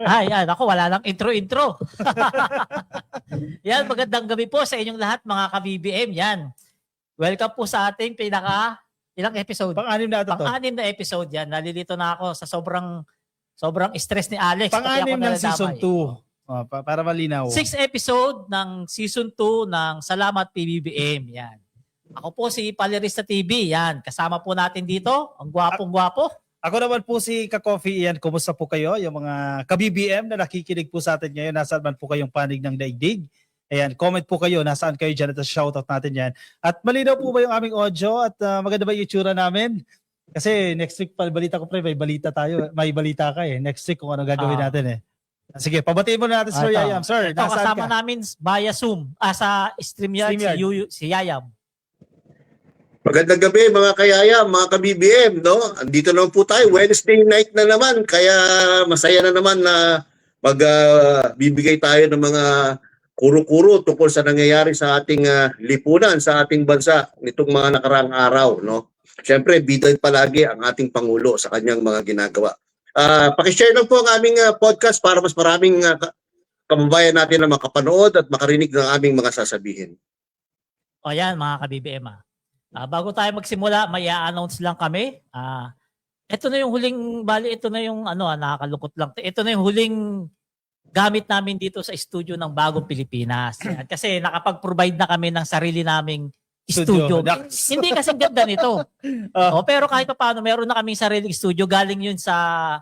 Yan. Ako, wala lang intro-intro. Yan, magandang gabi po sa inyong lahat, mga ka-BBM. Yan. Welcome po sa ating ilang episode? Pang-anim na ito to. Pang-anim na episode yan. Nalilito na ako sa sobrang stress ni Alex. Pang-anim ng season 2. Para malinaw. 6 episode ng season 2 ng Salamat PBBM. Yan. Ako po si Palerista TV. Yan. Kasama po natin dito. Ang gwapong-gwapo. Ako naman po si Ka-Coffee. Ian, kumusta po kayo? Yung mga ka-BBM na nakikinig po sa atin ngayon, nasaan man po kayong panig ng daigdig. Ayan, comment po kayo, nasaan kayo dyan at shoutout natin yan. At malinaw po ba yung aming audio at maganda ba yung itsura namin? Kasi next week, balita ko pre, may balita tayo. May balita ka eh. Next week kung ano gagawin natin eh. Sige, pabatiin mo na natin Sir Yayam. Sir, ito, nasaan kasama ka? namin via Zoom. Sa StreamYard. Si Yayam. Magandang gabi mga kayaya, mga ka-BBM, no? Andito naman po tayo, Wednesday night na naman, kaya masaya na naman na magbibigay tayo ng mga kuro-kuro tungkol sa nangyayari sa ating lipunan, sa ating bansa nitong mga nakaraang araw, no? Siyempre, bida palagi ang ating Pangulo sa kanyang mga ginagawa. Pakishare lang po ang aming podcast para mas maraming kababayan natin na makapanood at makarinig ng aming mga sasabihin. O yan, mga ka-BBM. Bago tayo magsimula, may i-announce lang kami. Ito na yung huling, ito na yung nakakalungkot lang. Ito na yung huling gamit namin dito sa studio ng Bagong Pilipinas. Yan. Kasi nakapag-provide na kami ng sarili naming studio. Hindi kasi ganda nito. Pero kahit pa paano, meron na kaming sariling studio. Galing yun sa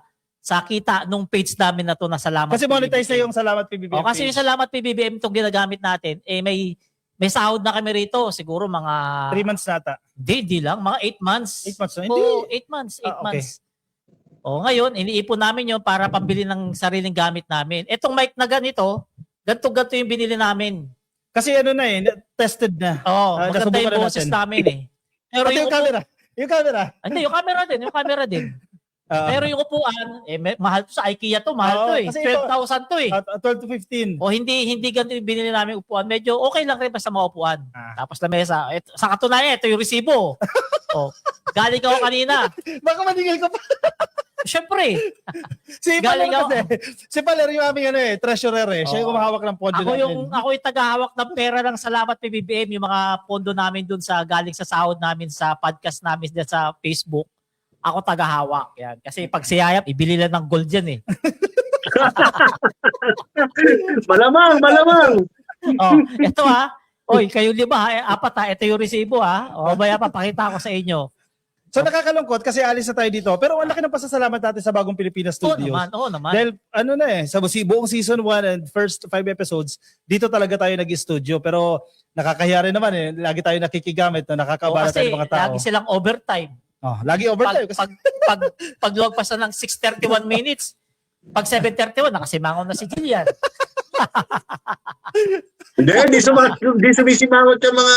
kita nung page namin na to na Salamat Kasi monetize PBBM. na yung Salamat PBBM. Kasi yung Salamat PBBM itong ginagamit natin, may sahod na kami rito. Siguro mga 3 months nata. Di lang. Mga 8 months. 8 months na? Oo, Hindi. 8 months. 8 okay. months. Ngayon, iniipon namin yun para pambili ng sariling gamit namin. Etong mic na ganito, ganto yung binili namin. Kasi tested na. Maganda yung boses namin eh. Pero yung camera. Yung camera. Hindi, yung camera din. Pero yung upuan, mahal to sa IKEA to, mahal to eh. 12,000 to eh. 12 to 15. Hindi ganito yung binili namin upuan. Medyo okay lang rin basta mga upuan. Tapos na mesa. Sa katunayan, ito yung resibo. Galing ako kanina. Baka maningil ka pa. Siyempre. Si Paler yung aming treasurer eh. Siya yung kumahawak ng pondo namin. Ako yung tagahawak ng pera ng Salamat PBBM, yung mga pondo namin dun galing sa sahod namin sa podcast namin dyan sa Facebook. Ako tagahawak. Yan. Kasi pag si Yayam, ibili lang ng gold yan eh. Malamang! Ito Oy, kayo 5 4 ito yung resibo Maya papakita ko sa inyo. So nakakalungkot kasi alis na tayo dito. Pero ang laki ng pasasalamat natin sa Bagong Pilipinas Studios. Oo naman. Dahil sa buong season 1 and first 5 episodes, dito talaga tayo nag-studio. Pero nakakahiya rin naman eh. Lagi tayo nakikigamit, nakakabala tayo ng mga tao. Lagi silang overtime. Lagi overtime. Pag lagpas na ng 6:31 minutes, pag 7:31, nakasimangon na si Jillian. Hindi sumisimangot yung mga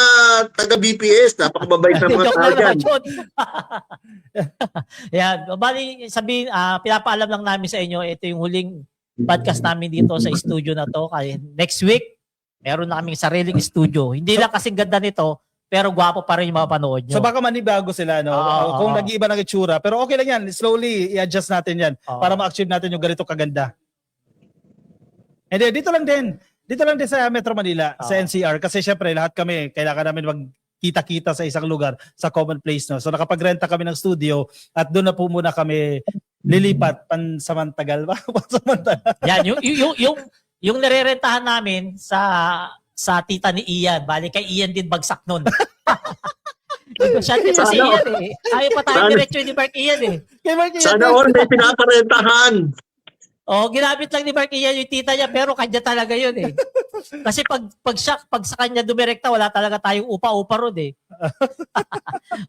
taga-BPS. Napakababait na mga tao dyan. Yan. Bali, pinapaalam lang namin sa inyo, ito yung huling podcast namin dito sa studio na to. Kaya next week, meron na kaming sariling studio. Hindi lang kasing ganda nito, pero gwapo pa rin yung mga panood nyo. So baka manibago sila, no? Kung nag-iiba ng itsura. Pero okay lang yan. Slowly, i-adjust natin yan para ma-achieve natin yung ganito kaganda. And then, dito lang din sa Metro Manila, sa NCR. Kasi syempre, lahat kami, kailangan namin magkita-kita sa isang lugar, sa common place. No? So nakapagrenta kami ng studio at doon na po muna kami lilipat pansamantagal ba? Pansamantagal. Yan, yung nirerentahan namin sa tita ni Ian. Bali kay Ian din bagsak nun. Negosyante pa si Ian eh. Ayaw pa tayo diretso ni Mark Ian eh. Sana all may pinaparentahan. Ginamit lang ni Mark Ian yung tita niya pero kanya talaga yun eh. Kasi pag sa kanya dumirekta, wala talaga tayong upa-upa ron eh.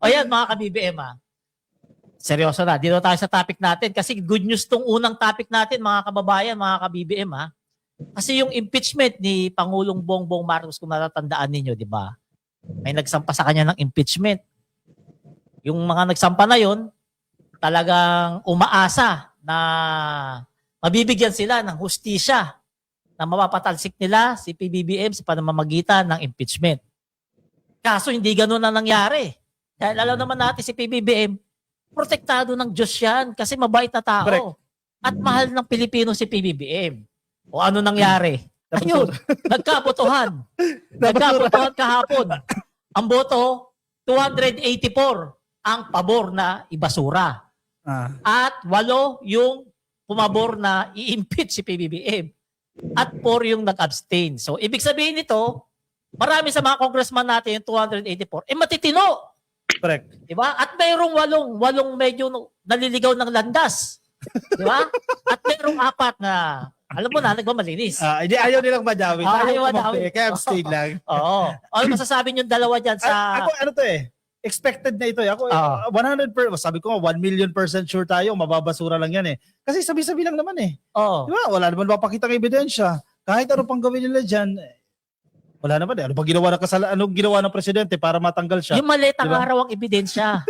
Yan mga ka-BBM Seryoso na, dito tayo sa topic natin. Kasi good news tong unang topic natin mga kababayan, mga ka-BBM Kasi yung impeachment ni Pangulong Bongbong Marcos, kung natatandaan ninyo, di ba? May nagsampa sa kanya ng impeachment. Yung mga nagsampa na yon, talagang umaasa na mabibigyan sila ng hustisya na mapapatalsik nila si PBBM sa pamamagitan ng impeachment. Kaso hindi ganun na nangyari. Dahil alam naman natin si PBBM, protektado ng Diyos yan kasi mabait na tao. Correct. at mahal ng Pilipino si PBBM. O ano nangyari? Ayun, nagkabotohan. Nagkabotohan kahapon. Ang boto, 284 ang pabor na ibasura. At 8 yung pumabor na i-impeach si PBBM. At 4 yung nag-abstain. So, ibig sabihin nito, marami sa mga congressman natin, yung 284, matitino. Correct. Diba? At mayroong 8 medyo naliligaw ng landas. Diba? At mayroong 4 na, alam mo na, nagmamalinis. Hindi, ayaw nilang madawit. Ayaw madawit. Kaya abstain lang. Oo. Ano masasabi yung dalawa dyan sa... Ako, ano to expected na ito. Ako, 100%, sabi ko nga, 1,000,000% sure tayo, mababasura lang yan Kasi sabi-sabi lang naman Oo. Diba? Wala naman mapakitang ebidensya. Kahit ano pang gawin nila dyan, wala naman Ano ba ginawa anong ginawa ng presidente para matanggal siya? Yung maletang Diba? araw ang ebidensya.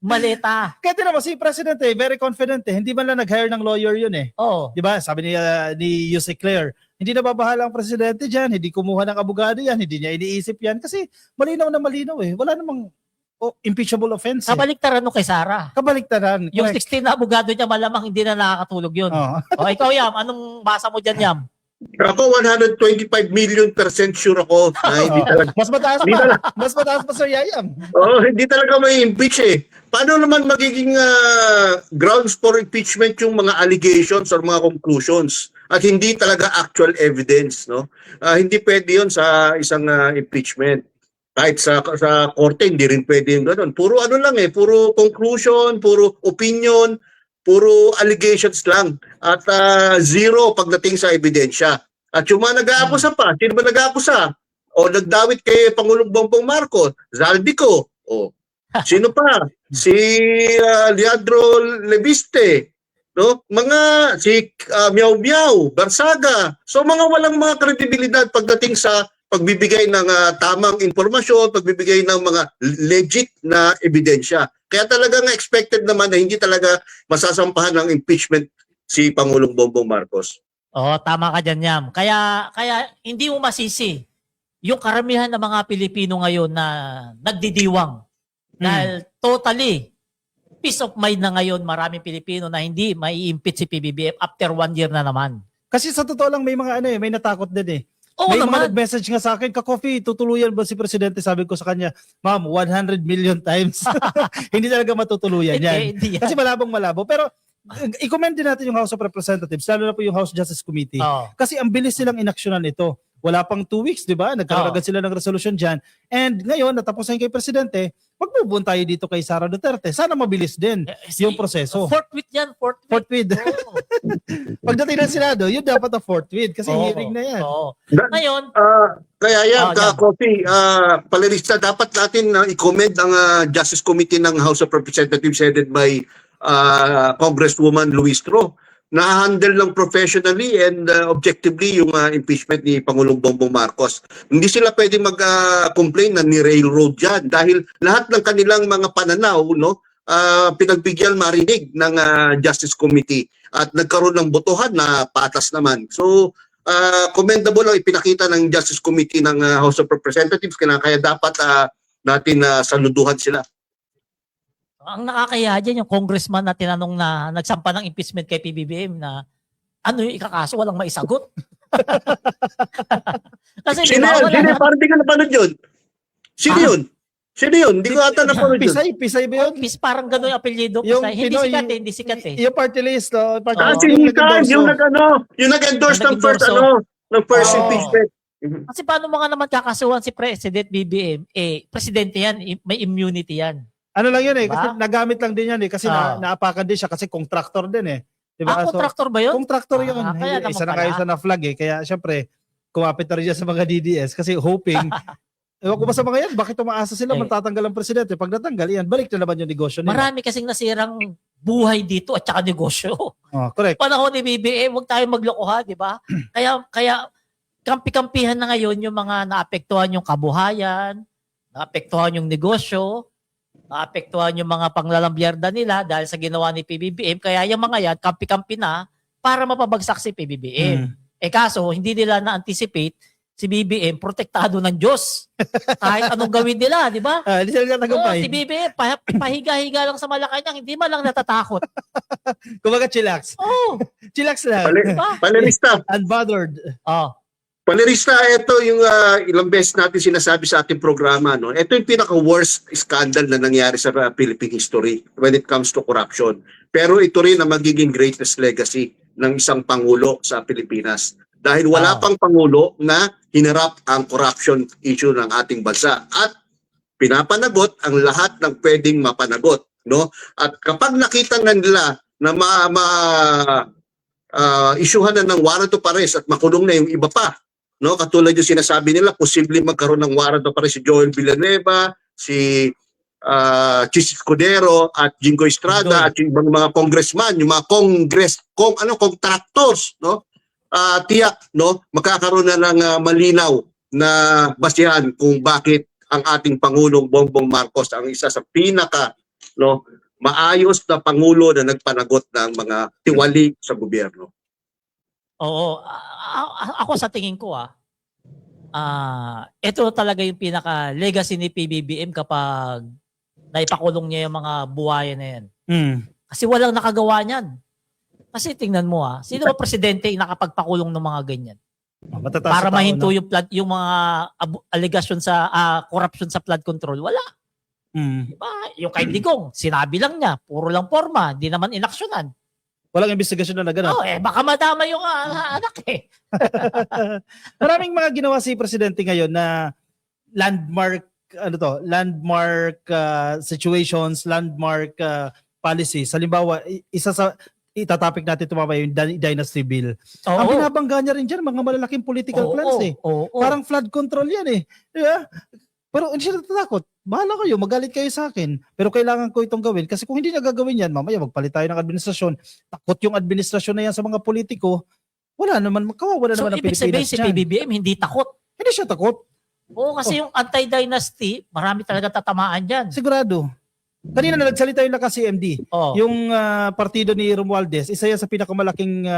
Maleta. Kaya din naman, si presidente, very confident hindi man lang nag-hire ng lawyer yun Oo. Diba? Sabi ni Yusek Claire, hindi na babahala ang presidente dyan, hindi kumuha ng abogado yan, hindi niya iniisip yan, kasi malinaw na malinaw Wala namang impeachable offense Kabaliktaran no kay Sara. Kabaliktaran. Yung Correct. 16 na abogado niya malamang hindi na nakakatulog yun. O ikaw Yam, anong basa mo dyan Yam? Ako 125 million % sure ako na hindi talaga. Mas mataas Hindi pa. Mas mataas pa Sir Yayam. Hindi talaga may impeach Paano naman magiging grounds for impeachment yung mga allegations or mga conclusions at hindi talaga actual evidence, no? Hindi pwede 'yon sa isang impeachment. Kahit sa korte hindi rin pwede yung ganoon. Puro ano lang puro conclusion, puro opinion, puro allegations lang at zero pagdating sa ebidensya. At yung mga nag-aakusa pa, sino ba nag-aakusa? O nagdawit kay Pangulong Bongbong Marcos, Zaldico, o sino pa? Si Leandro Leviste, no? Mga si Miao Miao, Barsaga. So mga walang mga kredibilidad pagdating sa pagbibigay ng tamang impormasyon, pagbibigay ng mga legit na ebidensya. Kaya talagang expected naman na hindi talaga masasampahan ng impeachment si Pangulong Bongbong Marcos. Oo, tama ka dyan Yam. Kaya hindi mo masisi yung karamihan ng mga Pilipino ngayon na nagdidiwang. Dahil totally peace of mind na ngayon maraming Pilipino na hindi mai-impeach si PBBM after 1 year na naman. Kasi sa totoo lang may mga may natakot din Oo may naman. mga nag-message nga sa akin, ka-coffee, tutuluyan ba si Presidente? Sabi ko sa kanya, ma'am, 100 million times. Hindi talaga matutuluyan yan. Hindi yan. Kasi malabong-malabo. Pero i-commend din natin yung House of Representatives, lalo na po yung House Justice Committee. Oo. Kasi ang bilis silang inaksyonan ito. Wala pang 2 weeks, di ba? Nagkaroon agad sila ng resolution dyan. And ngayon, natapos na yung kay Presidente, magbubuon tayo dito kay Sara Duterte. Sana mabilis din yung proseso. Fourth with yan, fourth with. Fourth with. Pagdating ng Senado, yun dapat ang fourth with kasi hearing na yan. Oo. Ngayon, Kaya yan, yan. Coffee, Palerista, dapat natin i-commend ang Justice Committee ng House of Representatives headed by Congresswoman Luis Tro. Na-handle lang professionally and objectively yung impeachment ni Pangulong Bongbong Marcos. Hindi sila pwede mag-complain na ni-railroad yan dahil lahat ng kanilang mga pananaw, no, pinagbigyan marinig ng Justice Committee at nagkaroon ng botohan na patas naman. So, commendable ang ipinakita ng Justice Committee ng House of Representatives kaya dapat natin saluduhan sila. ang nakakaya dyan yung congressman na tinanong na nagsampa ng impeachment kay PBBM na ano yung ikakaso, walang maisagot. Kasi Sino yun? Parang di ka napanood yun. Sino yun? Sino yun? Hindi ko ata napanood yun. Pisay ba yun? Parang gano'n yung apelyido. Yung Hindi sikat eh. Yung party list, Si Hikan, yung nag-endorse ng first impeachment. Kasi paano mga naman kakasuhan si President BBM? Presidente yan, may immunity yan. Ano lang yun Diba? kasi nagamit lang din yan kasi naapakan din siya kasi contractor din Diba? Contractor ba yun? Contractor yun. Kaya naman Isa na kayo pala. isa na flag Kaya syempre, kumapit na rin siya sa mga DDS kasi hoping, ewan ko ba sa mga yan, bakit umaasa sila matatanggal ang presidente? Pag natanggal yan, balik na naman yung negosyo nila. Marami kasing nasirang buhay dito at saka negosyo. Correct. Panahon ni BBM, huwag tayong maglokohan, di ba? Kaya kampi-kampihan na ngayon yung mga naapektuhan yung kabuhayan, naapektuhan yung negosyo, naapektuhan yung mga panglalambyarda nila dahil sa ginawa ni PBBM. Kaya yung mga yan, kampi-kampi na para mapabagsak si PBBM. Kaso, hindi nila na-anticipate si BBM, protektado ng Diyos. Kahit anong gawin nila, di ba? Hindi sila Oo, natagumpay. si BBM, pahiga-higa lang sa Malacanang, hindi man lang natatakot. Kumbaga chillax. Oo. Chillax lang. Diba? Panelista, Unbothered. Oh. Panelista, ito yung ilang beses natin sinasabi sa ating programa. No? Ito yung pinaka-worst scandal na nangyari sa Philippine history when it comes to corruption. Pero ito rin ang magiging greatest legacy ng isang Pangulo sa Pilipinas. Dahil wala pang Pangulo na hinarap ang corruption issue ng ating bansa. At pinapanagot ang lahat ng pwedeng mapanagot. No? At kapag nakita na nila na isyuhan na ng warrant of arrest at makulong na yung iba pa, no? Katulad yung sinasabi nila, posibleng magkaroon ng warrant of arrest si Joel Villanueva, si Chis Escudero at Jingo Estrada at yung ibang mga congressman, yung mga contractors, no? Tiyak, no, magkakaroon na ng malinaw na basihan kung bakit ang ating Pangulong Bongbong Marcos ang isa sa pinaka, no, maayos na Pangulo na nagpanagot ng mga tiwali sa gobyerno. Oo. Ako sa tingin ko, ito talaga yung pinaka-legacy ni PBBM kapag naipakulong niya yung mga buhayan na yan. Kasi walang nakagawa niyan. Kasi tingnan mo sino ba presidente yung nakapagpakulong ng mga ganyan? Para mahinto yung mga allegation sa corruption sa flood control. Wala. Diba? Yung kay Digong, sinabi lang niya, puro lang forma, di naman inaksyonan. Walang investigasyon na ganun. Baka madama yung anak eh. Maraming mga ginawa si presidente ngayon na landmark situations, landmark policies. Halimbawa, isa sa itatopic natin tumama yung dynasty bill. Ang binabangga niya rin dyan, mga malalaking political plans Parang flood control yan eh. Diba? Pero hindi siya natatakot. Bahala kayo, magalit kayo sa akin. Pero kailangan ko itong gawin. Kasi kung hindi niya gagawin yan, mamaya magpalit tayo ng administrasyon. Takot yung administrasyon na yan sa mga politiko. Wala naman, kawawa na naman ang Pilipinas ibig sabihin si PBBM hindi takot. Hindi siya takot. Oo, kasi yung anti-dynasty, marami talaga tatamaan dyan. Sigurado. Kanina na nagsalita yung naka-CMD. Yung partido ni Romualdez, isa yan sa pinakamalaking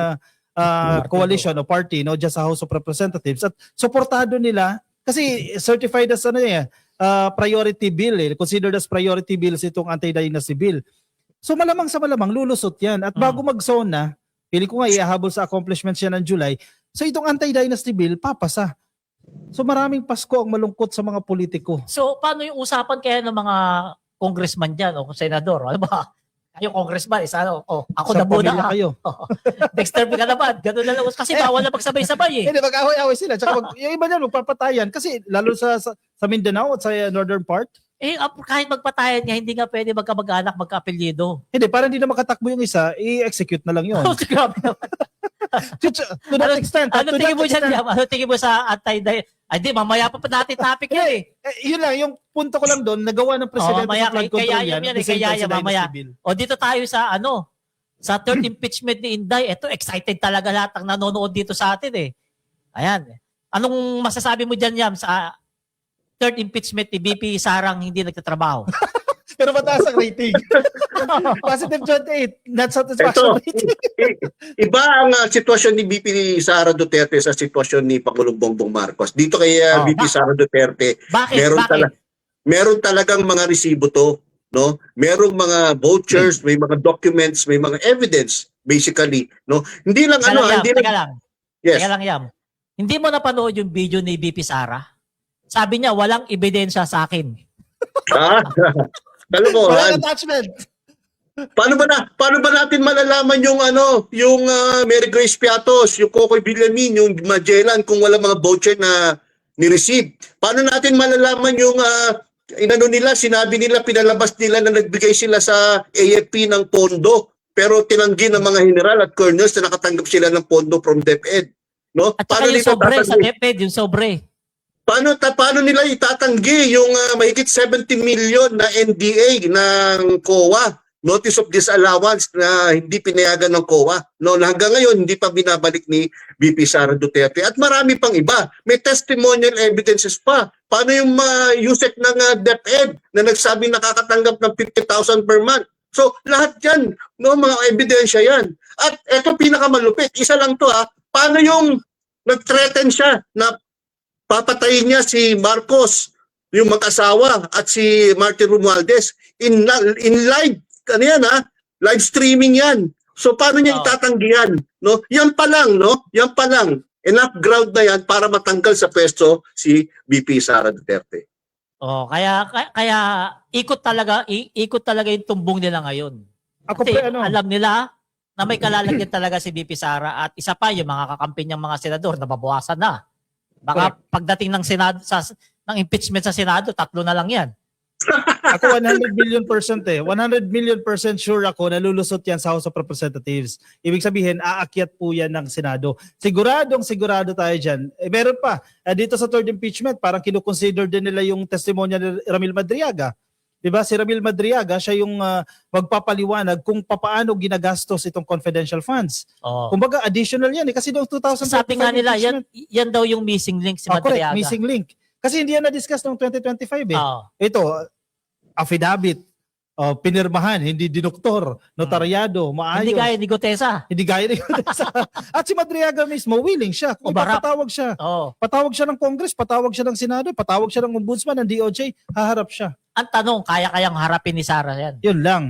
coalition o party no, dyan sa House of Representatives. At suportado nila, kasi certified as priority bill considered as priority bills itong anti-dynasty bill. So malamang sa malamang lulusot yan. At bago mag-zona, pili ko nga ihahabol sa accomplishments yan ng July, so itong anti-dynasty bill, papasa. So maraming Pasko ang malungkot sa mga politiko. So paano yung usapan kaya ng mga congressman dyan o senador? Ano ba? Kayo congressman, ako na muna kayo. Dexter ka naman. Ganun na lang. Kasi bawal na magsabay-sabay eh. Hindi, mag-away-away sila. Tsaka yung iba niyan, magpapatayan. Kasi lalo sa Mindanao at sa northern part. Kahit magpatayan nga, hindi nga pwede magkamag-anak, magka-apelyido. Hindi, para hindi na makatakbo yung isa, i-execute na lang yun. Grabe naman. To that extent. Ano tingin mo dyan? Ano tingin mo sa anti-dynasty? Hindi, mamaya pa natin topic yan eh. Yun lang, yung punto ko lang doon, nagawa ng presidente sa flood control yan. Kaya mamaya. O dito tayo sa sa third impeachment ni Inday. Ito, excited talaga lahat ang nanonood dito sa atin eh. Ayan. Anong masasabi mo dyan, Yam, sa third impeachment ni BP Sarang hindi nagtatrabaho? Pero mataas ang rating. Positive 28, not satisfaction rating. Iba ang sitwasyon ni BP Sara Duterte sa sitwasyon ni Pangulong Bongbong Marcos. Dito kay BP Sara Duterte, meron talagang mga resibo to, no? Merong mga vouchers, may mga documents, may mga evidence basically, no? Hindi lang Teka lang, Yam. Hindi mo napanood yung video ni BP Sara? Sabi niya, walang ebidensya sa akin. Walang attachment. Paano ba natin malalaman yung Mary Grace Piatos, yung Kokoy Villamin, yung Magellan kung wala mga voucher na ni-receive? Paano natin malalaman yung sinabi nila, pinalabas nila na nagbigay sila sa AFP ng pondo pero tinanggi ng mga general at colonels na nakatanggap sila ng pondo from DepEd, no? At saka yung sobre sa DepEd, yung sobre. Paano nila itatanggi yung mahigit 70 million na NDA ng COA, Notice of Disallowance, na hindi pinayagan ng COA? No, hanggang ngayon hindi pa binabalik ni VP Sara Duterte. At marami pang iba. May testimonial evidences pa. Paano yung USEC ng DepEd na nagsabing nakakatanggap ng 50,000 per month? So lahat yan, no, mga ebidensya yan. At eto pinakamalupit, isa lang to paano yung nag-threaten siya na papatayin niya si Marcos, yung mag-asawa, at si Martin Romualdez in live, ano yan live streaming yan. So paano niya itatanggihan? No? Yan pa lang, no? Yan pa lang. Enough ground na yan para matanggal sa pwesto si VP Sara Duterte. Kaya ikot talaga yung tumbong nila ngayon. Kasi alam nila na may kalalagyan talaga si VP Sara, at isa pa yung mga kakampi niyang mga senador na babawasan na. Baka pagdating ng Senado ng impeachment sa Senado, 3 na lang 'yan. Ako 100 million% 100 million% sure ako na lulusot yan sa House of Representatives. Ibig sabihin, aakyat po yan ng Senado. Sigurado tayo dyan. Meron pa, dito sa third impeachment, parang kinukonsider din nila yung testimonya ni Ramil Madriaga. Diba? Si Ramil Madriaga, siya yung magpapaliwanag kung paano ginagastos itong confidential funds. Kumbaga, additional yan. Kasi noong 2025 sabi nga nila, yan daw yung missing link si Madriaga. Correct, missing link. Kasi hindi yan na-discuss noong 2025 Ito, affidavit, pinirmahan, hindi dinoktor, notaryado, maayos. Hindi gaya ni Gutesa. At si Madriaga mismo, willing siya. Kung patawag siya. Patawag siya ng Congress, patawag siya ng Senado, patawag siya ng Ombudsman, ng DOJ, haharap siya. Ang tanong, kaya-kayang harapin ni Sara yan? Yun lang.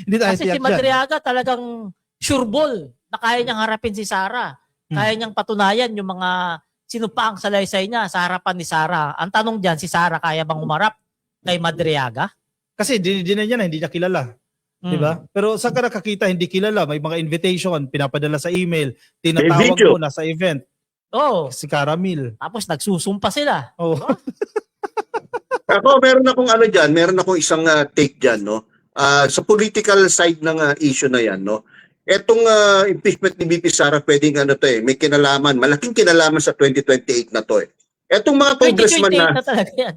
Hindi tayo kasi si Madriaga talagang sureball na kaya niyang harapin si Sara. Kaya niyang patunayan yung mga sinumpaang salaysay niya sa harapan ni Sara. Ang tanong diyan, si Sara kaya bang umarap kay Madriaga? Kasi dinay niya na hindi niya kilala. Diba? Pero saan ka nakakita hindi kilala? May mga invitation, pinapadala sa email, tinatawag mo na sa event. Si Caramil. Tapos nagsusumpa sila. Ako, meron akong isang take dyan, no? Sa political side ng issue na yan, no? Etong impeachment ni VP Sara, pwedeng may kinalaman, malaking kinalaman sa 2028 na to Etong mga congressman na talaga yan.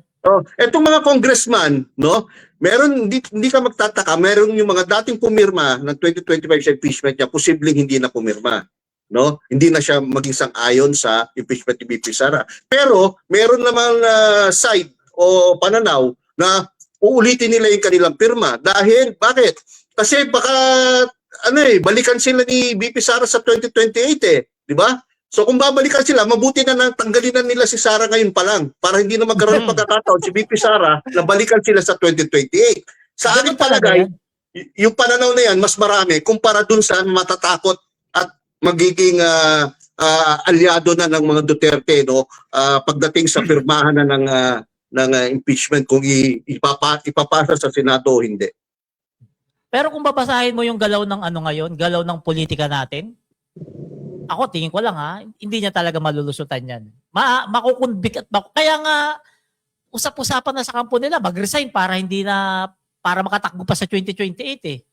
Etong mga congressman, no? Meron, hindi ka magtataka, meron yung mga dating pumirma ng 2025 sa impeachment niya, posibleng hindi na pumirma. No? Hindi na siya maging sang-ayon sa impeachment ni VP Sara. Pero meron namang side o pananaw na uulitin nila yung kanilang pirma. Dahil, bakit? Kasi baka balikan sila ni VP Sara sa 2028 di ba? So kung babalikan sila, mabuti na tanggalin na nila si Sara ngayon pa lang para hindi na magkaroon ng pagkakataon si VP Sara na balikan sila sa 2028. Sa aking palagay, yung pananaw na yan mas marami kumpara dun sa matatakot at magiging alyado na ng mga Duterte pagdating sa pirmahan na ng impeachment kung ipapasa sa Senado o hindi. Pero kung babasahin mo yung galaw ng ngayon, galaw ng politika natin, ako tingin ko lang hindi niya talaga malulusutan yan. Makukunbik at kaya nga usap-usapan na sa kampo nila, mag-resign para makatakbo pa sa 2028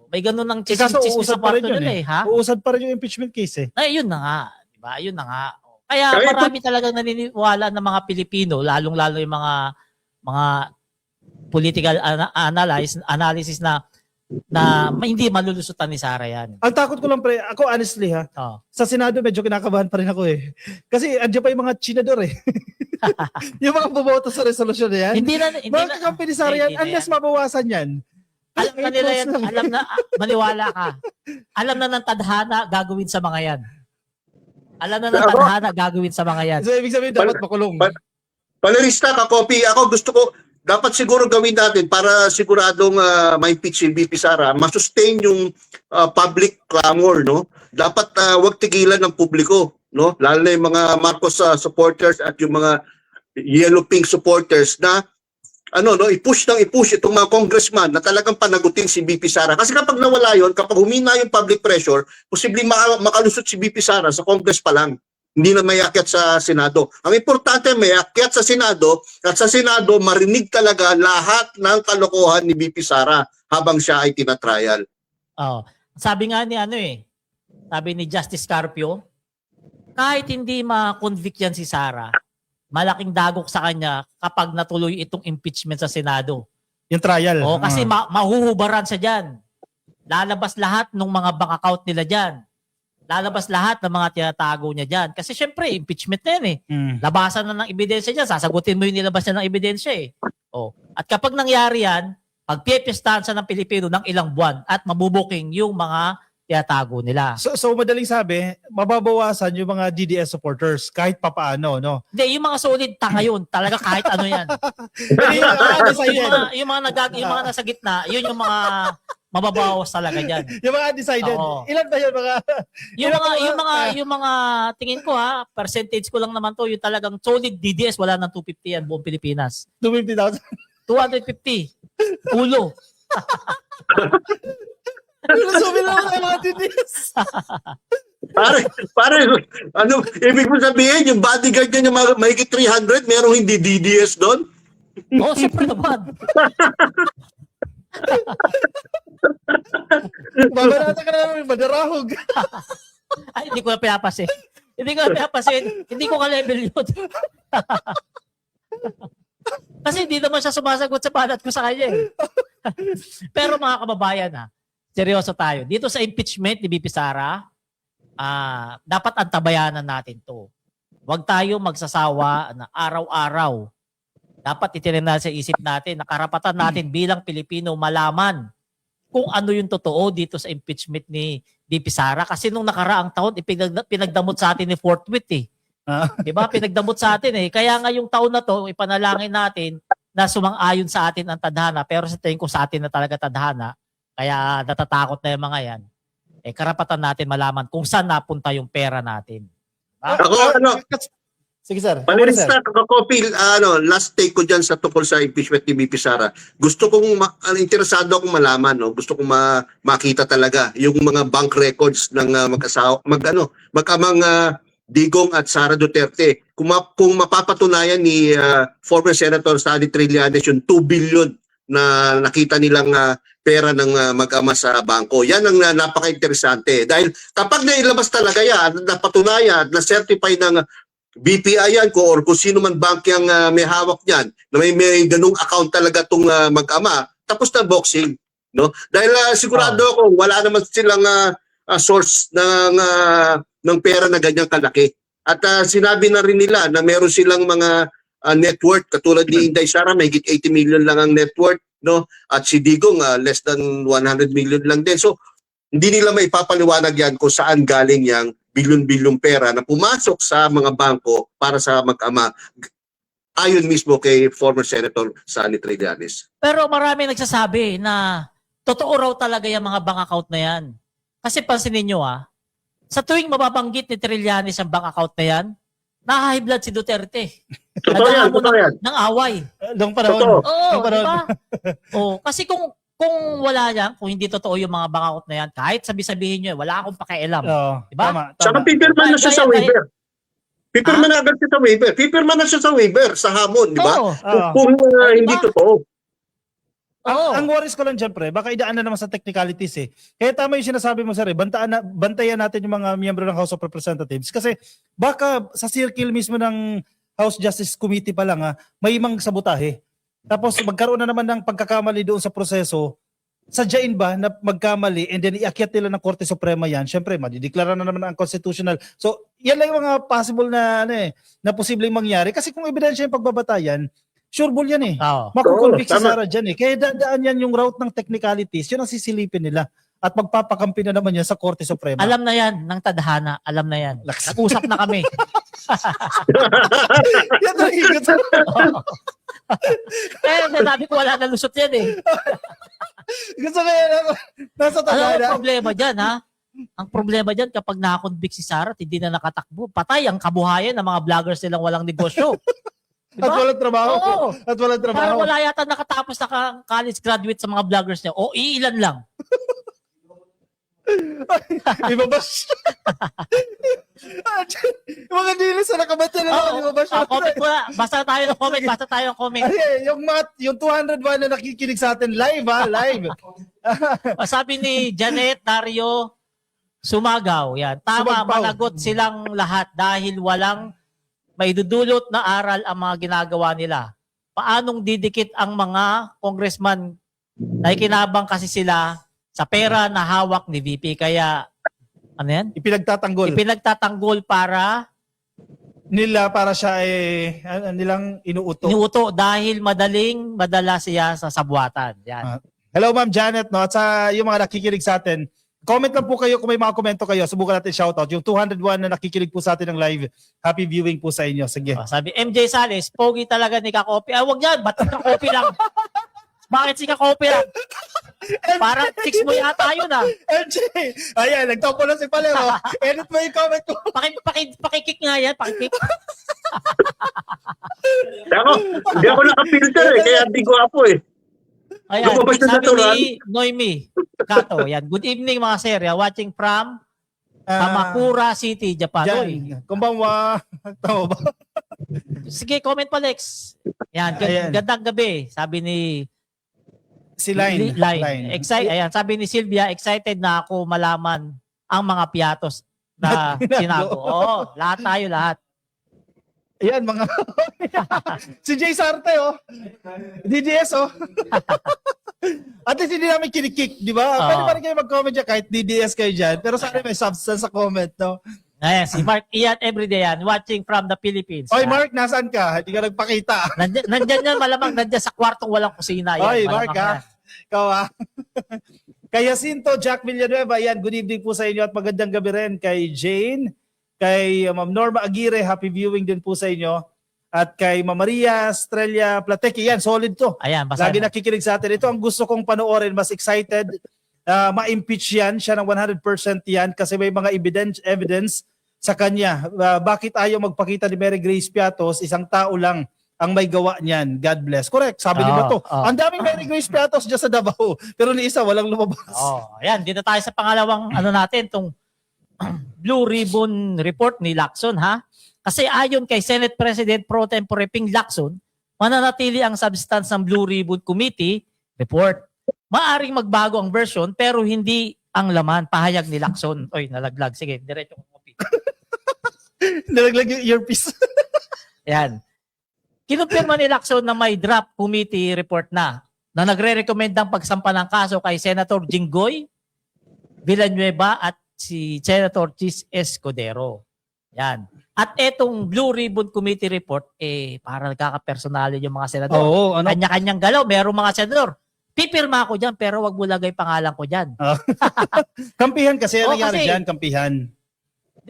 May ganun ng chismis sa kwarto nila Uusad pa rin yung impeachment case Yun na nga, di ba? Yun na nga. Kaya marami talagang naniniwala ng mga Pilipino, lalong-lalo yung mga political analysis na hindi malulusutan ni Sara yan. Ang takot ko lang ako honestly sa Senado medyo kinakabahan pa rin ako Kasi andiyan pa yung mga chinador yung mga bumoto sa resolusyon na yan. Mga kakampi ni Sara yan, unless mabawasan yan. Alam na nila yan, maniwala ka. Alam na ng tadhana gagawin sa mga yan. Alam na ng tadhana gagawin sa mga yan. So ibig sabihin dapat makulong. Panelista ka, copy. Ako gusto ko, dapat siguro gawin natin para siguradong ma-impeach si VP Sara, masustain yung public clamor, no? Dapat wag tigilan ng publiko, no? Lalo na yung mga Marcos supporters at yung mga Yellow Pink supporters na i-push itong mga congressman na talagang panagutin si VP Sara. Kasi kapag nawala yon, kapag humina yung public pressure, posibleng makalusot si VP Sara sa Congress pa lang. Hindi na mayakyat sa Senado. Ang importante, mayakyat sa Senado at sa Senado marinig talaga lahat ng kalokohan ni VP Sara habang siya ay tinatrial. Sabi nga ni sabi ni Justice Carpio, kahit hindi ma-convict yan si Sara, malaking dagok sa kanya kapag natuloy itong impeachment sa Senado. Yung trial. Kasi mahuhubaran siya dyan. Lalabas lahat ng mga bank account nila dyan. Lalabas lahat ng mga tinatago niya dyan. Kasi syempre, impeachment na yan Labasan na ng ebidensya dyan. Sasagutin mo yung nilabas niya ng ebidensya At kapag nangyari yan, pagpipistahan siya ng Pilipino ng ilang buwan at mabubuking yung mga tinatago nila. So madaling sabi, mababawasan yung mga DDS supporters kahit papaano, no? Hindi, yung mga solid tanga yun. Talaga kahit ano yan. Pero yung mga undecided, yung mga nasa gitna, yun yung mga mababawas talaga dyan. yung mga undecided, Oo. ilan ba yun mga... Yung mga tingin ko percentage ko lang naman to, yung talagang solid DDS, wala nang 250 yan buong Pilipinas. 250,000. 250. Ulo. Pero sabi lang ng mga DDS. Pare, ano, ibig mo sabihin, yung bodyguard niya yung mahigit 300, merong hindi DDS doon? Oo, siyempre naman. Babarata ka na naman, madarahog. Ay, hindi ko na pinapasin. Hindi ko ka-level yun. Kasi hindi naman siya sumasagot sa banat ko sa kanya eh. Pero mga kababayan seryoso tayo. Dito sa impeachment ni BP Sara, dapat antabayanan natin to. Huwag tayo magsasawa na araw-araw. Dapat itinanan sa isip natin na karapatan natin bilang Pilipino malaman kung ano yung totoo dito sa impeachment ni BP Sara. Kasi nung nakaraang taon, pinagdamot sa atin ni Fort Wit eh. Diba? Pinagdamot sa atin eh. Kaya nga yung taon na to, ipanalangin natin na sumang-ayon sa atin ang tadhana. Pero sa tingin ko sa atin na talaga tadhana, kaya natatakot na yung mga yan. Karapatan natin malaman kung saan napunta yung pera natin. Sige sir. Panelista, kakopil, last take ko dyan sa tungkol sa impeachment ni BP Sara. Gusto kong, interesado akong malaman, no? Gusto kong makita talaga yung mga bank records ng mag-amang Digong at Sara Duterte. Kung mapapatunayan ni former Senator Stanley Trillanes yung 2 billion na nakita nilang pera ng mag-ama sa bangko. Yan ang napaka-interesante. Dahil kapag nailabas talaga yan, napatunayan, na-certify ng BPI yan or kung sino man bank yung may hawak niyan, na may ganung account talaga itong mag-ama, tapos na boxing. No? Dahil sigurado ako, wala naman silang source ng pera na ganyang kalaki. At sinabi na rin nila na meron silang mga net worth, katulad ni Inday Sara, may higit 80 million lang ang net worth, no? At si Digong, less than 100 million lang din. So, hindi nila may papaliwanag yan kung saan galing yung bilyon-bilyong pera na pumasok sa mga bangko para sa mag-ama. Ayon mismo kay former Senator Stanley Trillanes. Pero marami nagsasabi na totoo raw talaga yung mga bank account na yan. Kasi pansinin nyo sa tuwing mababanggit ni Trillanes ang bank account na yan, na-high blood si Duterte. Totoo yan, totoo yan. Ng away. Nung panahon. Totoo. Oo, Nung panahon. diba? Kasi kung wala yan, kung hindi totoo yung mga bank account na yan, kahit sabihin nyo, wala akong pakialam. Diba? Tama. Saka pipirman na siya sa waiver. Pipirman na agad siya sa waiver. Pipirman na siya sa waiver sa hamon, di ba? Oo. Kung hindi totoo. Ang worries ko lang dyan, pre, baka idaan na naman sa technicalities eh. Kaya tama yung sinasabi mo, sir, bantayan natin yung mga miyembro ng House of Representatives. Kasi baka sa circle mismo ng House Justice Committee pa lang, may mang sabotahe. Tapos magkaroon na naman ng pagkakamali doon sa proseso, sadyain ba na magkamali and then iakyat nila ng Korte Suprema yan, syempre madideklara na naman ang constitutional. So yan lang yung mga possible na na posibleng mangyari. Kasi kung ebidensya yung pagbabatayan, sure ball yan eh. Makukonvict si Sara dyan eh. Kaya daan yan yung route ng technicalities, yun ang sisilipin nila. At magpapakampi na naman yan sa Korte Suprema. Alam na yan, ng tadhana. Alam na yan. Nag-usap na kami. Yan ang higot sa... Sabi ko wala na lusot yan eh. Gusto ko yan. Nasa tadhana. Ano ang problema dyan Ang problema dyan kapag nakakonvict si Sara at hindi na nakatakbo, patay ang kabuhayan ng mga vloggers nilang walang negosyo. Diba? At walang trabaho. Oo. At walang trabaho. Parang wala yata nakatapos na college graduate sa mga vloggers niya. O iilan lang. Ibabash. Mga dilis na nakabata na naman, ibabash. Comment mo na. Basta tayo ng comment. Basta tayo ng comment. Ay, yung 201 na nakikinig sa atin live live. Sabi ni Janet Dario Sumagaw. Yan. Tama, Sumagpaw. managot silang lahat dahil walang maidudulot na aral ang mga ginagawa nila. Paanong didikit ang mga congressman na ikinabang kasi sila sa pera na hawak ni VP. Kaya, ano yan? Ipinagtatanggol para para siya nilang inuuto. inuuto dahil madala siya sa sabwatan. Yan. Hello Ma'am Janet, no? At sa yung mga nakikinig sa atin, Comment lang po kayo kung may mga komento kayo. Subukan natin shoutout. Yung 201 na nakikinig po sa atin ng live. Happy viewing po sa inyo. Sige. Sabi, MJ Sales, pogi talaga ni Kakopi. Wag yan, ba't Kakopi lang? Bakit si Kakopi lang? Parang chicks mo yata yun MJ! Ayan, nagtopo na si Palero. Edit mo yung comment ko. Pakikik nga yan, pakikik. Hindi ako nakapilter kaya hindi ko apo Ayan, Lumabas na sabi natural. ni Noemi Kato, yan. Good evening mga sir. Watching from Kamakura City, Japan. Oy. Diyan. Kumbawa. Tama ba? Sige, comment pa Lex. Yan, Ayan. gandang gabi. Sabi ni Si Line. Ayan, sabi ni Sylvia, excited na ako malaman ang mga piatos na sinago. Oo, lahat tayo, lahat. Ayan, mga... si Jay Sarte, DDS, At least hindi namin kinikik, di ba? Pwede pa rin kayo mag-comment dyan kahit DDS kayo dyan. Pero sana may substance sa comment, no? Ayan, si Mark Ian everyday yan, watching from the Philippines. Oy, Mark, nasaan ka? Hindi ka nagpakita. Nandyan yan, malamang nandyan sa kwartong walang kusina. Yan, Oy, Mark, malamang yan. Ikaw, Kay Jacinto, Jack Villanueva, yan, good evening po sa inyo at magandang gabi rin kay Jane, kay Ma'am Norma Aguirre, happy viewing din po sa inyo. At kay Ma'am Maria Estrella Plateque, yan, solid to. Ayan, Lagi nakikinig sa atin. Ito ang gusto kong panoorin, mas excited. Ma-impeach yan, siya ng 100% yan kasi may mga evidence sa kanya. Bakit ayaw magpakita ni Mary Grace Piatos, isang tao lang ang may gawa niyan. God bless. Correct, sabi nila to. Ang daming Mary Grace Piatos dyan sa Davao, pero ni isa walang lumabas. Ayan, dito tayo sa pangalawang natin, tong Blue Ribbon Report ni Lacson, ha? Kasi ayon kay Senate President Pro Tempore Ping Lacson, mananatili ang substance ng Blue Ribbon Committee report. Maaring magbago ang version pero hindi ang laman, pahayag ni Lacson. Oy, nalaglag. Sige, diretso ko copy. Nalaglag yung earpiece. Ayan. Kinumpirma ni Lacson na may draft committee report na nagre-recommend ng pagsampa ng kaso kay Senator Jinggoy Villanueva at si Senator Chis Escudero. Yan. At etong Blue Ribbon Committee report, para nagkaka-personality yung mga senador. Oo, ano? Kanya-kanyang galaw. Merong mga senador. Pipirma ako dyan, pero wag mo lagay pangalan ko dyan. Kampihan kasi, nangyari kasi, dyan, kampihan.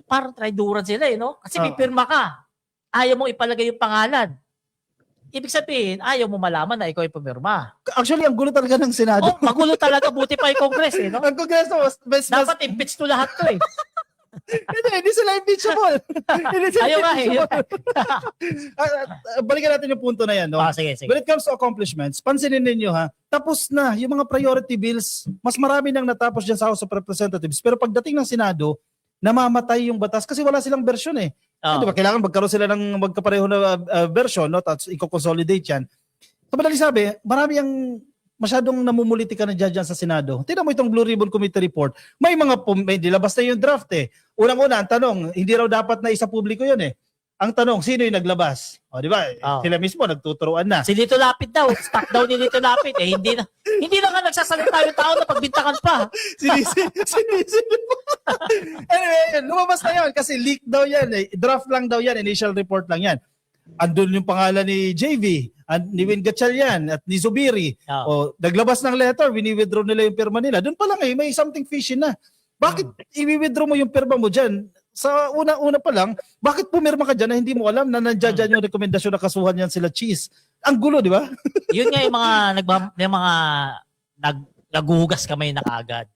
Parang traiduran sila, no? Kasi Oo. pipirma ka. Ayaw mo ipalagay yung pangalan. Ibig sabihin, ayaw mo malaman na ikaw ay pumirma. Actually, ang gulo talaga ng Senado. Magulo talaga, buti pa yung Congress, no? Ang Kongreso, Dapat impeach to lahat to, hindi sila impeachable. Hindi sila Ayaw nga, impeachable. Balikan natin yung punto na yan, no? Sige. When it comes to accomplishments, pansinin ninyo tapos na yung mga priority bills, mas marami nang natapos dyan sa House of Representatives. Pero pagdating ng Senado, namamatay yung batas kasi wala silang version Diba, kailangan magkaroon sila ng magkapareho na version, no? Tapos i-consolidate yan. So, madaling sabi, marami ang masyadong namumulitika na dyan sa Senado. Tingnan mo itong Blue Ribbon Committee report. May mga may dilabas na yung draft Unang-una, ang tanong, hindi raw dapat na isa publiko yun Ang tanong, sino yung naglabas? O, di ba? Sila mismo nagtuturuan na. Si Lito Lapid daw, stock daw ni Lito Lapid. Hindi na nga nagsasalita yung tao na pagbintakan pa. Anyway, lumabas na yun kasi leak daw yan. Draft lang daw yan, initial report lang yan. Andun yung pangalan ni JV, ni Win Gatchalian at ni Zubiri. O, naglabas ng letter, wini-withdraw nila yung pirma nila. Doon pa lang may something fishy na. Bakit i-withdraw mo yung pirma mo dyan? Sa una pa lang, bakit pumirma ka dyan na hindi mo alam na nandiyan dyan yung rekomendasyon na kasuhan yan sila Cheese? Ang gulo, di ba? Yun nga yung mga naghuhugas kamay na kaagad.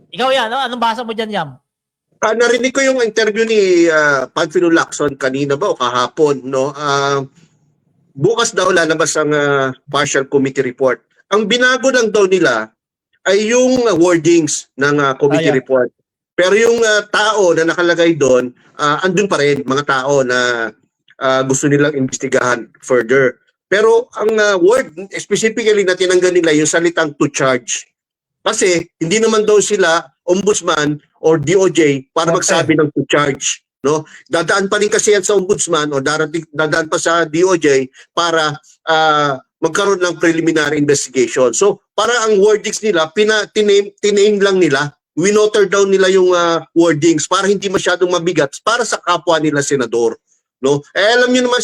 Ikaw yan, anong basa mo dyan, Yam? Narinig ko yung interview ni Panfilo Lacson kanina ba o kahapon, no? Bukas daw lalabas ang partial committee report. Ang binago lang daw nila ay yung wordings ng committee report. Pero yung tao na nakalagay doon, andun pa rin, mga tao na gusto nilang imbestigahan further. Pero ang word, specifically na tinanggal nila yung salitang to charge. Kasi hindi naman daw sila ombudsman or DOJ para magsabi ng to charge. No? Dadaan pa rin kasi yan sa ombudsman o dadaan pa sa DOJ para magkaroon ng preliminary investigation. So, para ang wordings nila, tiname lang nila, winoter down nila yung wordings para hindi masyadong mabigat para sa kapwa nila senador. No? Alam niyo naman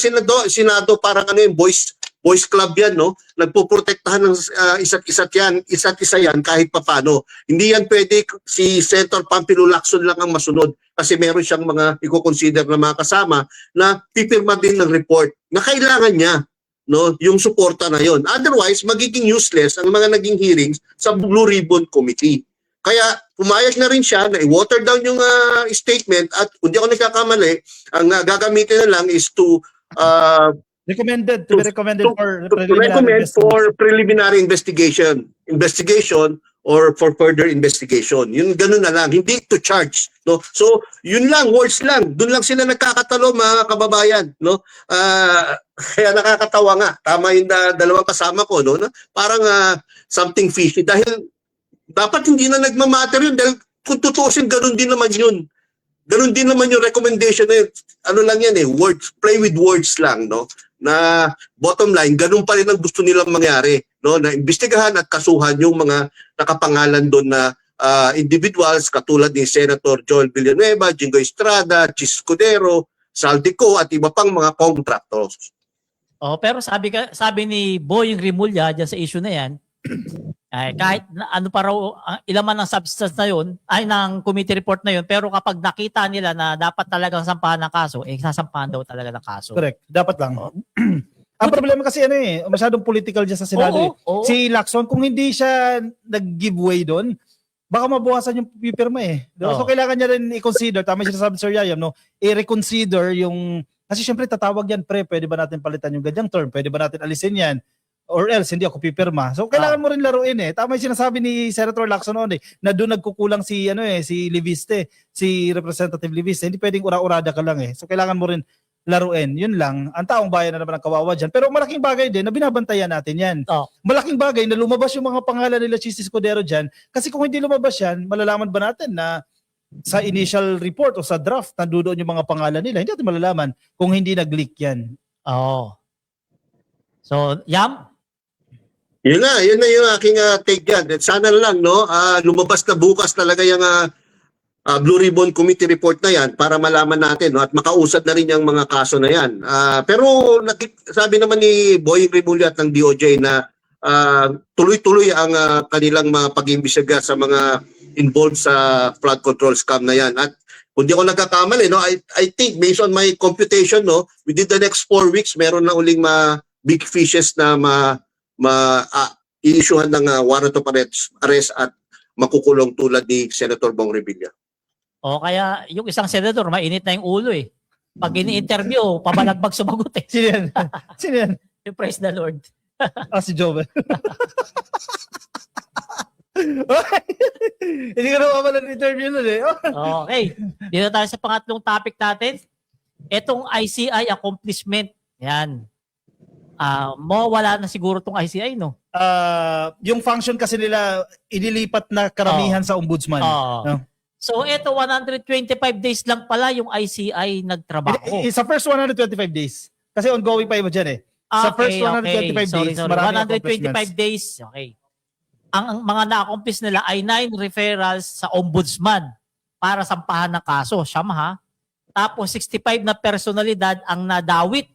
Senado parang boys boys club yan, no? Nagpoprotektahan ng isa't isa yan kahit papano. Hindi yan pwede si Senator Pampilo Lacson lang ang masunod kasi meron siyang mga i-consider na mga kasama na pipirma din ng report na kailangan niya, no, yung suporta na yon. Otherwise, magiging useless ang mga naging hearings sa Blue Ribbon Committee. Kaya pumayag na rin siya na i-water down yung statement at kung di ako nagkakamali, ang gagamitin na lang is to Recommended, to be recommended for recommend for preliminary investigation or for further investigation. Yun ganun na lang, hindi to charge, no. So, yun lang, words lang. Doon lang sila nagkakatalo, mga kababayan, no. Kaya nakakatawa nga. Tama yung dalawang kasama ko, no. Parang something fishy dahil dapat hindi na nagmamatter yun dahil kung tutuusin ganun din naman yun. Ganun din naman yung recommendation na yun. Ano lang yan words, play with words lang, no? Na bottom line, ganun pa rin ang gusto nilang mangyari, no? Na imbestigahan at kasuhan yung mga nakapangalan doon na individuals katulad ni Senator Joel Villanueva, Jingo Estrada, Chis Escudero, Saldico at iba pang mga contractors. Oh, pero sabi ni Boying Rimulya diyan sa issue na 'yan, ay kahit ano pa raw ilan man ang substance na 'yon, ay ng committee report na 'yon, pero kapag nakita nila na dapat talagang sampahan ng kaso, sasampahan daw talaga ng kaso. Correct. Dapat lang. Ang problema kasi masyadong political dyan sa Senado. Oo. Si Lacson, kung hindi siya nag-giveaway doon, baka mabawasan yung pipirma Diba? Oo. So kailangan niya rin i-consider, tama yung sinasabi Sir Yayam, no? I-reconsider yung, kasi syempre tatawag yan, pwede ba natin palitan yung ganyang term? Pwede ba natin alisin yan? Or else, hindi ako pipirma. So kailangan mo rin laruin Tama yung sinasabi ni Senator Lacson noon na doon nagkukulang si, si Liviste, si Representative Liviste. Hindi pwedeng ura-urada ka lang So kailangan mo rin laruin. Yun lang. Ang taong bayan na naman ang kawawa dyan. Pero malaking bagay din na binabantayan natin yan. Oh. Malaking bagay na lumabas yung mga pangalan nila Chis Escudero dyan. Kasi kung hindi lumabas yan, malalaman ba natin na sa initial report o sa draft nandoon yung mga pangalan nila? Hindi natin malalaman kung hindi nag-leak yan. Oh. So, Yam? Yun na yung aking take dyan. Sana lang, no, lumabas na bukas talaga yung Blue Ribbon Committee report na yan para malaman natin, no, at makausad na rin yung mga kaso na yan. Pero sabi naman ni Boying Rimulya at ng DOJ na tuloy-tuloy ang kanilang mga pag-imbestiga sa mga involved sa flood control scam na yan. At kung di ako nagkakamali, no, I think based on my computation, no, within the next 4 weeks, meron na uling big fishes na i-issuehan ng warrant of arrest at makukulong tulad ni Senator Bong Revilla. O kaya yung isang senador, mainit na yung ulo Pag ini-interview, pabalagbag sumagot Sino yan? Sino yan? Praise the Lord. Si Joven. Hindi ka naman pala interview nun Okay. Dito tayo sa pangatlong topic natin. Itong ICI accomplishment. Yan. Wala na siguro tong ICI, no? Yung function kasi nila, inilipat na karamihan sa ombudsman. No? So, ito 125 days lang pala yung ICI nagtrabaho. Sa first 125 days. Kasi ongoing pa iba dyan Sa first 125 days, marami 125 days. Okay. Ang mga na-accomplish nila ay 9 referrals sa ombudsman para sampahan ng kaso. Siyam, Tapos 65 na personalidad ang nadawit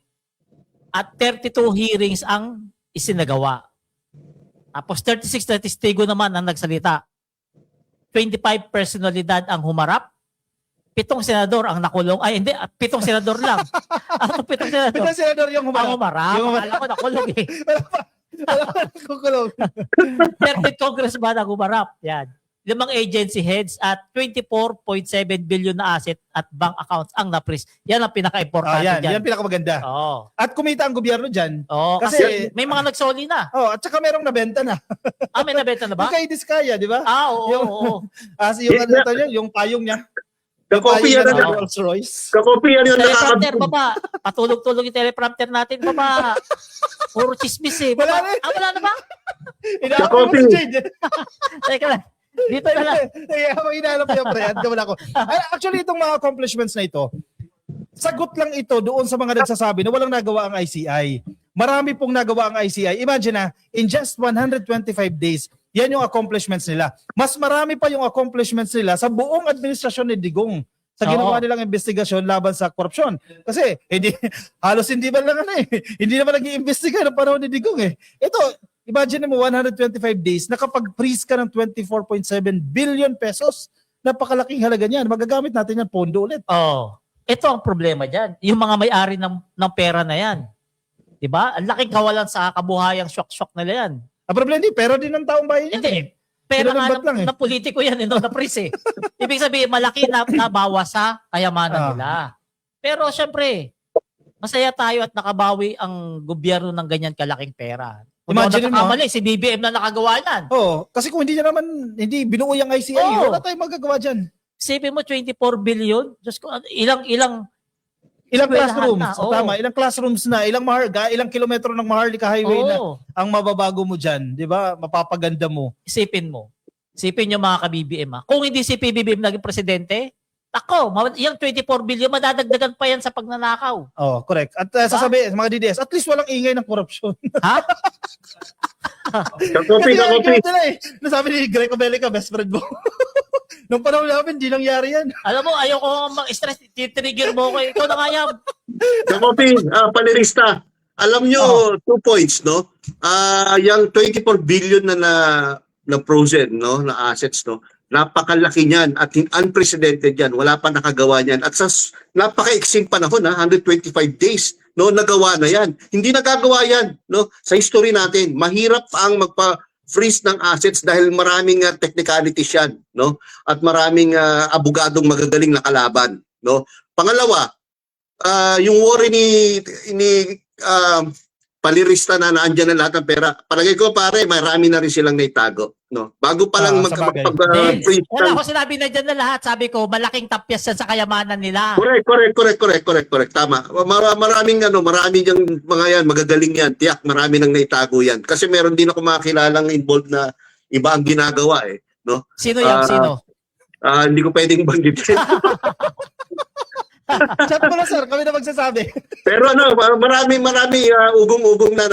at 32 hearings ang isinagawa. Tapos 36 na testigo naman ang nagsalita. 25 personalidad ang humarap. 7 senador ang nakulong. Ay, hindi. 7 senador lang. Ano 7 senador? 7 senador yung humarap. Ang humarap. Akala ko nakulong Kukulong. 30 congressman ang humarap. Yan. 5 agency heads at 24.7 billion na asset at bank accounts ang na-freeze. Yan ang pinaka-importante dyan. Yan pinakamaganda. Oo. At kumita ang gobyerno dyan. Oo, kasi may mga nagsoli na. At saka merong nabenta na. May nabenta na ba? Yung kay Diskaya, di ba? Oo. Yung payong niya. Kakopi yan ng Rolls Royce. Kakopi yan yung Teleprompter, baba. Patulog-tulog yung teleprompter natin, baba. Puro chismis Baba. Wala na ba? Kakopi. Teka lang. Dito na lang. Habang inaanap niya, Brad, gawin ako. Actually, itong mga accomplishments na ito, sagot lang ito doon sa mga nagsasabi na walang nagawa ang ICI. Marami pong nagawa ang ICI. Imagine in just 125 days, yan yung accomplishments nila. Mas marami pa yung accomplishments nila sa buong administrasyon ni Digong. sa ginawa Oo. nilang investigasyon laban sa korupsyon. Kasi halos hindi ba lang hindi naman nag-iimbestiga ng panahon ni Digong eh. Ito, imagine mo 125 days, nakapag-freeze ka ng 24.7 billion pesos. Napakalaking halaga niyan. Magagamit natin yan pondo ulit. Oh. Ito ang problema diyan. Yung mga may-ari ng pera na yan. 'Di ba? Ang laking kawalan sa kabuhayang shock nila yan. Ang problema hindi, pero din ng taong bayan yan. Hindi. Pera nga Kinalambat lang ng politiko yan, na freeze eh. Ibig sabihin, malaki na nabawas sa kayamanan nila. Pero syempre, masaya tayo at nakabawi ang gobyerno ng ganyan kalaking pera. Kung Imagine mo, nakakamali, si BBM na nakagawa yan. Oo, kasi kung hindi binuo yung ICI, Oo. wala tayong magagawa dyan. Isipin mo, 24 billion? Diyos ko, ilang Ilang eskwelahan classrooms, na, oo. tama, ilang classrooms na, ilang kilometro ng Maharlika Highway na Oo. ang mababago mo dyan, di ba? Mapapaganda mo. Isipin mo. Isipin nyo mga ka-BBM. Kung hindi si PBBM naging presidente, ako, yung 24 billion, madadagdagan pa yan sa pagnanakaw. Oh, correct. At sasabihin, mga DDS, at least walang ingay ng korupsyon. Ha? Kakopi, kakopi. Nasabi ni Greco Belica, best friend mo. Nung panahon namin, di nangyari yan. Alam mo, ayoko mag-stress. Titrigger mo ko. Ikaw na nga yan. Kakopi, panelista. Alam nyo, 2 points, no? Yung 24 billion na frozen, no? Na assets, no? Napakalaki niyan at unprecedented yan. Wala pa nakagawa niyan. At sa napaka-iksing panahon, 125 days, no? Nagawa na yan. Hindi nagagawa yan, no? Sa history natin, mahirap ang magpa-freeze ng assets dahil maraming technicalities yan, no? At maraming abogadong magagaling na kalaban, no? Pangalawa, yung worry ni palirista na naandyan na lahat ng pera. Palagay ko pare, marami na rin silang naitago, no? Bago pa lang sa bagay. mag-freeze. Wala ko sinabi na dyan na lahat. Sabi ko, malaking tapyas yan sa kayamanan nila. Correct. Tama. Maraming yung mga yan, magagaling yan. Tiyak, marami nang naitago yan. Kasi meron din ako makilalang involved na iba ang ginagawa eh, no? Sino yan? Sino? Hindi ko pwedeng banggitin. Chat mo na sir, kami na magsasabi. Pero marami ugong-ugong na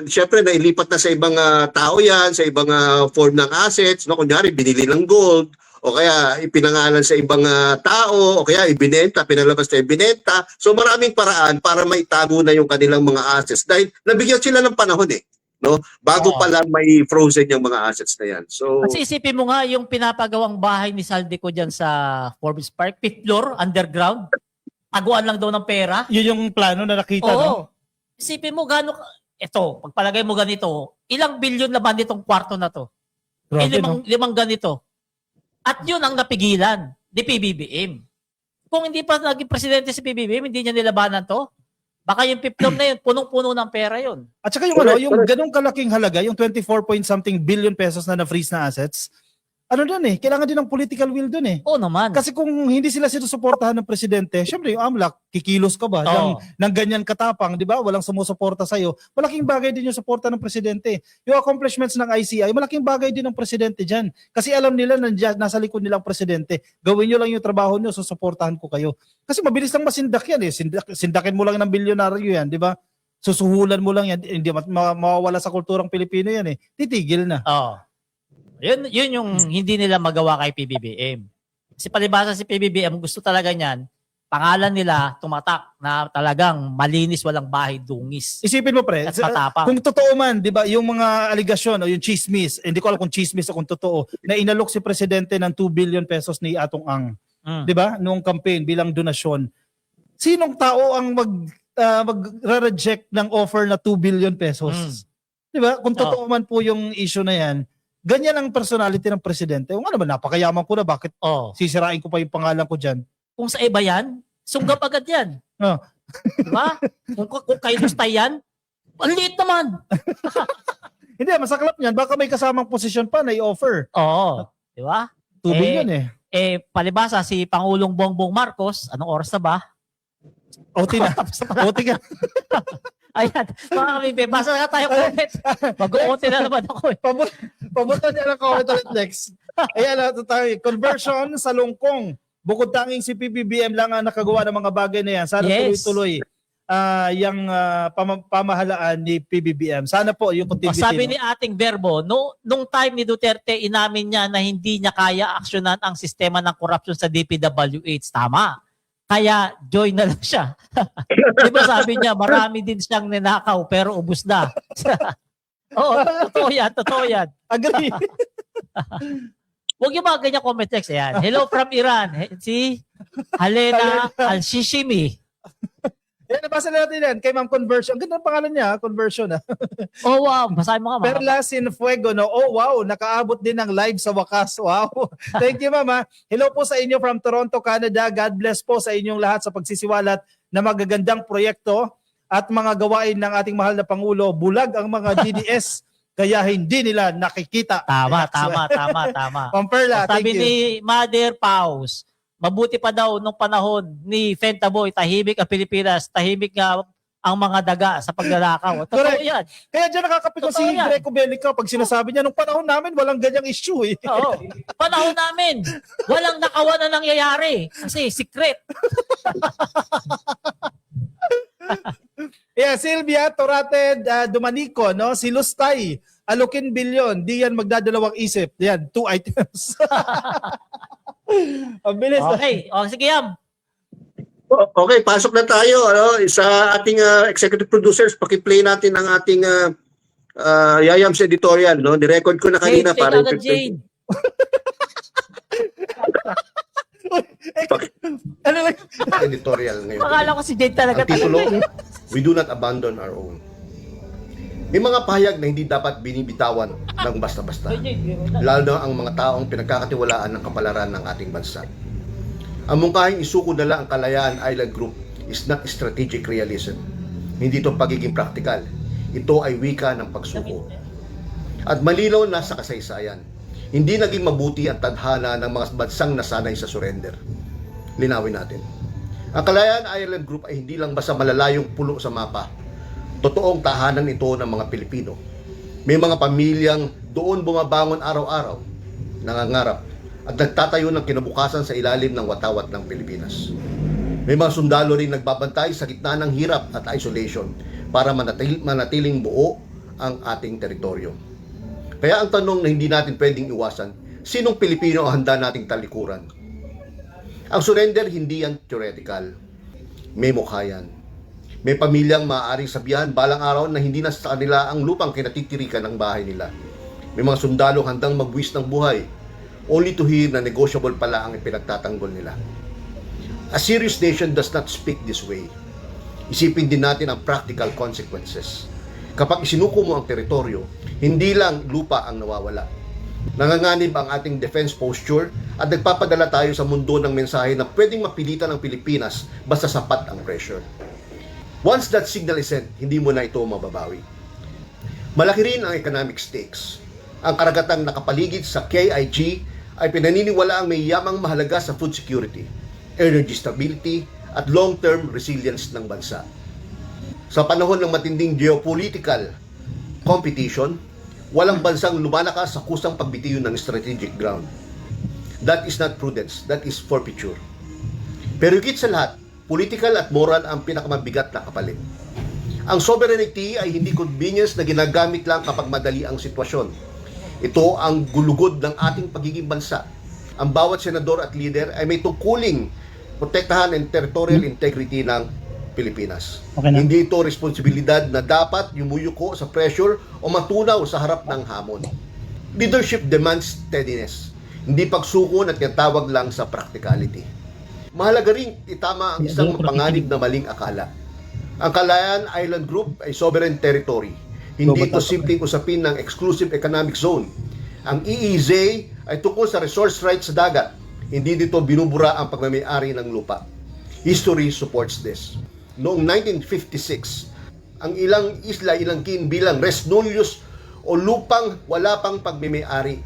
syempre nailipat na sa ibang tao yan, sa ibang form ng assets, no? Kunyari binili ng gold o kaya ipinangalan sa ibang tao o kaya ibinenta, pinalabas na ibinenta. So maraming paraan para maitago na yung kanilang mga assets dahil nabigyan sila ng panahon eh, no? Bago pa lang may frozen yung mga assets na yan. So Kasi isipin mo nga yung pinapagawang bahay ni Saldico dyan sa Forbes Park, 5th floor, underground. Taguan lang daw ng pera. Yun yung plano na nakita, Oo. no? Isipin mo gano'n, ito, pagpalagay mo ganito, ilang bilyon laman nitong kwarto na to? Grabe, no? Limang ganito. At yun ang napigilan ni PBBM. Kung hindi pa naging presidente si PBBM, hindi niya nilabanan to. Baka yung 5th floor na yun, punong-puno ng pera yun. At saka yung ganong kalaking halaga, yung 24 point something billion pesos na na-freeze na assets, kailangan din ng political will dun eh. Oo naman. Kasi kung hindi sila sinusuportahan ng presidente, syempre yung AMLAC, kikilos ka ba? Ng ganyan katapang, di ba? Walang sumusuporta sa'yo. Malaking bagay din yung suporta ng presidente. Yung accomplishments ng ICI, malaking bagay din ng presidente dyan. Kasi alam nila na nasa likod nilang presidente. Gawin nyo lang yung trabaho nyo, susuportahan ko kayo. Kasi mabilis lang masindak yan eh. Sindakin mo lang ng bilyonaryo yan, di ba? Susuhulan mo lang yan. Hindi mawawala sa kulturang Pilipino yan eh. Titigil na. Oo. Yun yung hindi nila magawa kay PBBM. Kasi palibasa si PBBM, gusto talaga niyan, pangalan nila tumatak na talagang malinis, walang bahay, dungis. Isipin mo pre, At matapang. kung totoo man, 'di ba, yung mga aligasyon o yung chismis, hindi ko alam kung chismis o kung totoo, na inalok si presidente ng 2 billion pesos ni Atong Ang, 'di ba? Noong campaign bilang donasyon. Sinong tao ang mag-reject ng offer na 2 billion pesos? 'Di ba? Kung totoo man po yung issue na 'yan, ganyan ang personality ng presidente. Kung ano ba, napakayaman ko na, bakit sisirain ko pa yung pangalan ko dyan? Kung sa iba yan, sunggap agad yan. Oh. Diba? Kung kayo gustay yan, ang liit naman. Hindi, masaklap niyan. Baka may kasamang posisyon pa na i-offer. Oo. Diba? 2 billion eh. Palibasa, si Pangulong Bongbong Marcos, anong oras na ba? OT na. OT ka. Ayan, mga kamibe, basa na tayo comment. Mag-OT na naman ako eh. Pabuto niya ng comment ulit next. Ayan, ito tayo. Conversion sa lungkong. Bukod tanging si PBBM lang ang nakagawa ng mga bagay na yan. Sana Yes. tuloy-tuloy. yung pamahalaan ni PBBM. Sana po yung continuity. Sabi ni ating Verbo, nung time ni Duterte, inamin niya na hindi niya kaya aksyonan ang sistema ng korupsyon sa DPWH. Tama. Kaya join na lang siya. Di ba sabi niya, marami din siyang ninakaw pero ubus na. Oo, totoo yan. Agree. Huwag yung mga ganyan comment text. Ayan. Hello from Iran. Si Halena Al-Shishimi. Yan, nabasa na natin yan. Kay Ma'am Conversion. Ganda ang pangalan niya, Conversion. Oh wow, basahin mo nga. Perla Sinfuego, no? Oh wow, nakaabot din ng live sa wakas. Wow. Thank you, Mama. Hello po sa inyo from Toronto, Canada. God bless po sa inyong lahat sa pagsisiwalat na magagandang proyekto at mga gawain ng ating mahal na Pangulo. Bulag ang mga DDS kaya hindi nila nakikita. Tama. Ma'am Perla, thank Sabi you. ni Mother Paus, mabuti pa daw nung panahon ni Fentaboy, tahimik ang Pilipinas, tahimik nga ang mga daga sa paglalakaw. Totoo Correct. yan. Kaya dyan nakakapiko si Totoo yan. Greco Belica pag sinasabi niya, nung panahon namin, walang ganyang issue eh. Oo. Panahon namin, walang nakawan na nangyayari. Kasi secret. Yeah, Sylvia Torated Dumanico, no? Si Lustay, Alukin Bilyon, di yan magdadalawang isip. Yan, 2 items. Ang bilis. Okay. O, sige Yam. Okay, pasok na tayo sa ating executive producers. Paki-play natin ang ating Yayam's editorial, no? Ni-record ko na kanina Jade, para agad Jade. Ano lang? Editorial ngayon. Akala ko si Jade talaga. Ang titulo, We Do Not Abandon Our Own. May mga pahayag na hindi dapat binibitawan ng basta-basta, lalo na ang mga taong pinagkakatiwalaan ng kapalaran ng ating bansa. Ang mungkahing isuko nila ang Kalayaan Island Group is not strategic realism. Hindi ito pagiging praktikal. Ito ay wika ng pagsuko. At malinaw na sa kasaysayan, hindi naging mabuti ang tadhana ng mga bansang nasanay sa surrender. Linawin natin. Ang Kalayaan Island Group ay hindi lang basta malalayong pulo sa mapa. Totoong tahanan ito ng mga Pilipino. May mga pamilyang doon bumabangon araw-araw, nangangarap, at nagtatayo ng kinabukasan sa ilalim ng watawat ng Pilipinas. May mga sundalo rin nagbabantay sa gitna ng hirap at isolation para manatiling buo ang ating teritoryo. Kaya ang tanong na hindi natin pwedeng iwasan, sinong Pilipino ang handa nating talikuran? Ang surrender hindi yan theoretical. May mukha yan. May pamilyang maaaring sabihan balang araw na hindi na sa kanila ang lupang kinatitirikan ng bahay nila. May mga sundalo handang magbuwis ng buhay, only to hear na negotiable pala ang ipinagtatanggol nila. A serious nation does not speak this way. Isipin din natin ang practical consequences. Kapag isinuko mo ang teritoryo, hindi lang lupa ang nawawala. Nanganganib ang ating defense posture at nagpapadala tayo sa mundo ng mensahe na pwedeng mapilitan ng Pilipinas basta sapat ang pressure. Once that signal is sent, hindi mo na ito mababawi. Malaki rin ang economic stakes. Ang karagatang nakapaligid sa KIG ay pinaniniwala ang may yamang mahalaga sa food security, energy stability, at long-term resilience ng bansa. Sa panahon ng matinding geopolitical competition, walang bansang lumalakas sa kusang pagbitiw ng strategic ground. That is not prudence, that is forfeiture. Pero higit sa lahat, political at moral ang pinakamabigat na kapalit. Ang sovereignty ay hindi convenience na ginagamit lang kapag madali ang sitwasyon. Ito ang gulugod ng ating pagiging bansa. Ang bawat senador at leader ay may tungkuling protektahan ang territorial integrity ng Pilipinas. Okay na. Hindi ito responsibilidad na dapat yumuyuko sa pressure o matunaw sa harap ng hamon. Leadership demands steadiness, hindi pagsuko na tinatawag lang sa practicality. Mahalaga rin itama ang isang mapanganib na maling akala. Ang Kalayaan Island Group ay sovereign territory. Hindi ito simpleng usapin ng exclusive economic zone. Ang EEZ ay tungkol sa resource rights sa dagat. Hindi dito binubura ang pagmamay-ari ng lupa. History supports this. Noong 1956, ang ilang isla ilangkin bilang res nullius o lupang wala pang pagmamay-ari.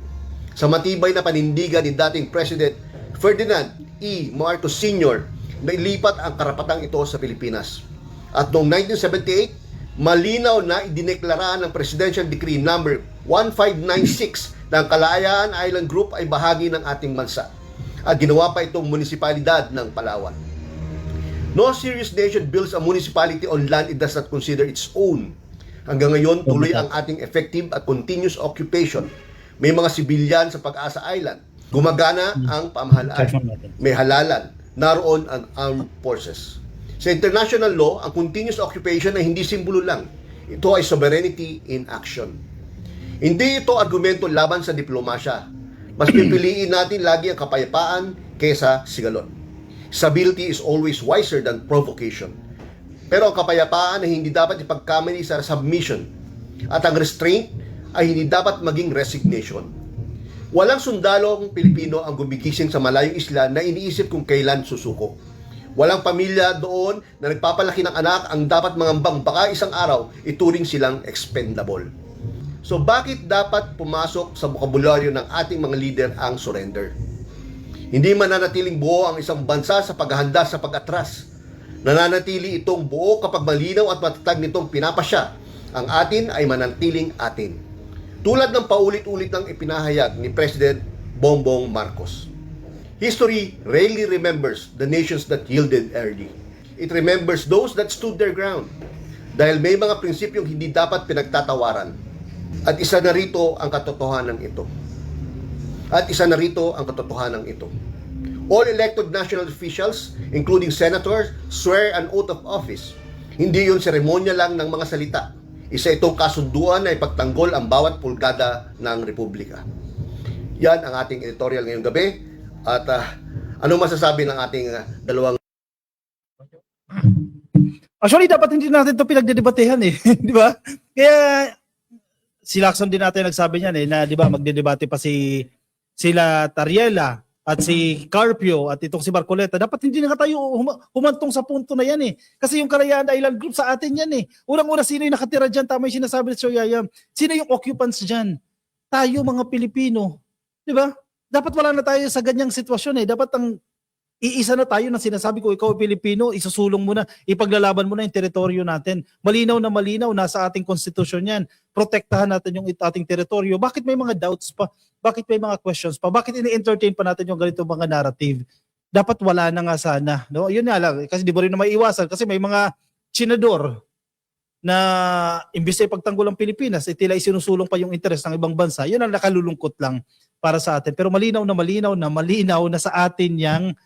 Sa matibay na panindigan ni dating President Ferdinand E. Marcos Sr. na ilipat ang karapatang ito sa Pilipinas. At noong 1978, malinaw na idineklara ng Presidential Decree number 1596 na ang Kalayaan Island Group ay bahagi ng ating bansa at ginawa pa itong munisipalidad ng Palawan. No serious nation builds a municipality on land it does not consider its own. Hanggang ngayon, tuloy ang ating effective at continuous occupation. May mga sibilyan sa Pag-asa Island. Gumagana ang pamahalaan. May halalan. Naroon ang armed forces. Sa international law, ang continuous occupation ay hindi simbolo lang. Ito ay sovereignty in action. Hindi ito argumento laban sa diplomasya. Mas pipiliin natin lagi ang kapayapaan kaysa sigalot. Stability is always wiser than provocation. Pero ang kapayapaan ay hindi dapat ipagkamali sa submission. At ang restraint ay hindi dapat maging resignation. Walang sundalong Pilipino ang gumigising sa malayong isla na iniisip kung kailan susuko. Walang pamilya doon na nagpapalaki ng anak ang dapat mangambang baka isang araw ituring silang expendable. So bakit dapat pumasok sa bokabularyo ng ating mga leader ang surrender? Hindi mananatiling buo ang isang bansa sa paghahanda sa pag-atras. Nananatili itong buo kapag malinaw at matatag nitong pinapasya. Ang atin ay mananatiling atin. Tulad ng paulit-ulit ng ipinahayag ni President Bongbong Marcos. History rarely remembers the nations that yielded early. It remembers those that stood their ground. Dahil may mga prinsipyong hindi dapat pinagtatawaran. At isa na rito ang katotohanan ito. All elected national officials, including senators, swear an oath of office. Hindi yun seremonya lang ng mga salita. Isa itong kasunduan na ipagtanggol ang bawat pulgada ng Republika. Yan ang ating editorial ngayong gabi. At anong masasabi ng ating dalawang... Actually, dapat hindi natin ito pinagdedebatehan eh. Di ba? Kaya, si Lacson din natin nagsabi niyan eh, na di ba magdedebate pa sila Tariela at si Carpio at itong si Marcoleta. Dapat hindi na tayo humantong sa punto na yan eh. Kasi yung Kalayaan Island Group sa atin yan eh. Unang-una, sino yung nakatira dyan? Tama yung sinasabi ni Sir Yayam. Sino yung occupants dyan? Tayo mga Pilipino. Di ba? Dapat wala na tayo sa ganyang sitwasyon eh. Dapat ang iisa na tayo na sinasabi ko, ikaw Pilipino, isusulong mo na, ipaglalaban mo na yung teritoryo natin. Malinaw na malinaw, nasa ating konstitusyon yan. Protektahan natin yung ating teritoryo. Bakit may mga doubts pa? Bakit may mga questions pa? Bakit ini-entertain pa natin yung ganito mga narrative? Dapat wala na nga sana. No? Yun nga lang, kasi di mo rin na maiiwasan kasi may mga tsinador na imbis na ipagtanggol ang Pilipinas, tila isinusulong pa yung interes ng ibang bansa. Yun ang nakalulungkot lang para sa atin. Pero malinaw na sa atin yung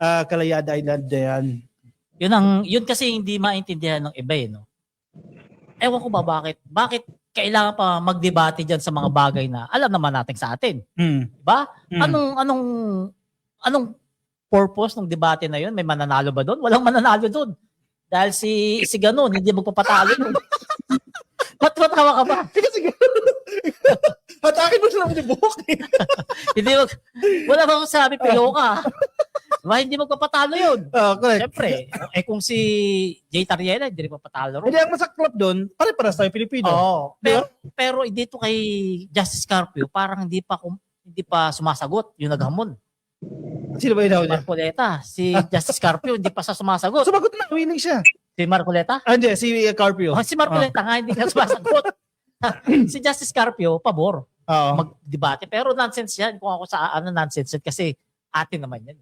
Kalayaan Island yan. Yun kasi hindi maintindihan ng iba eh, no? Ewan ko ba bakit kailangan pa magdebate diyan sa mga bagay na alam naman natin sa atin. Ba? Anong purpose ng debate na yun? May mananalo ba doon? Walang mananalo doon. Dahil si ganun, hindi magpapatalo yun. Ba't matawa ka ba? Hatakin mo siya ng buhok eh. Wala ba akong sabi, pilo ka. Diba, hindi magpapatalo yun. Correct. Siyempre, kung si Jay Tariela, hindi rin papatalo rin. Hindi, ang masaklap doon, pare-paras tayo Pilipino. Oo. Pero dito kay Justice Carpio, parang hindi pa sumasagot yung naghamon. Sino ba yun? Marcoleta. Si Justice Carpio, hindi pa sa sumasagot. Sumagot na, winning siya. Si Marcoleta? Hindi, si Carpio. Si Marcoleta nga, hindi na sumasagot. Si Justice Carpio, pabor. Magdebate. Pero nonsense yan. Kung ako sa nonsense yan, kasi atin naman yan.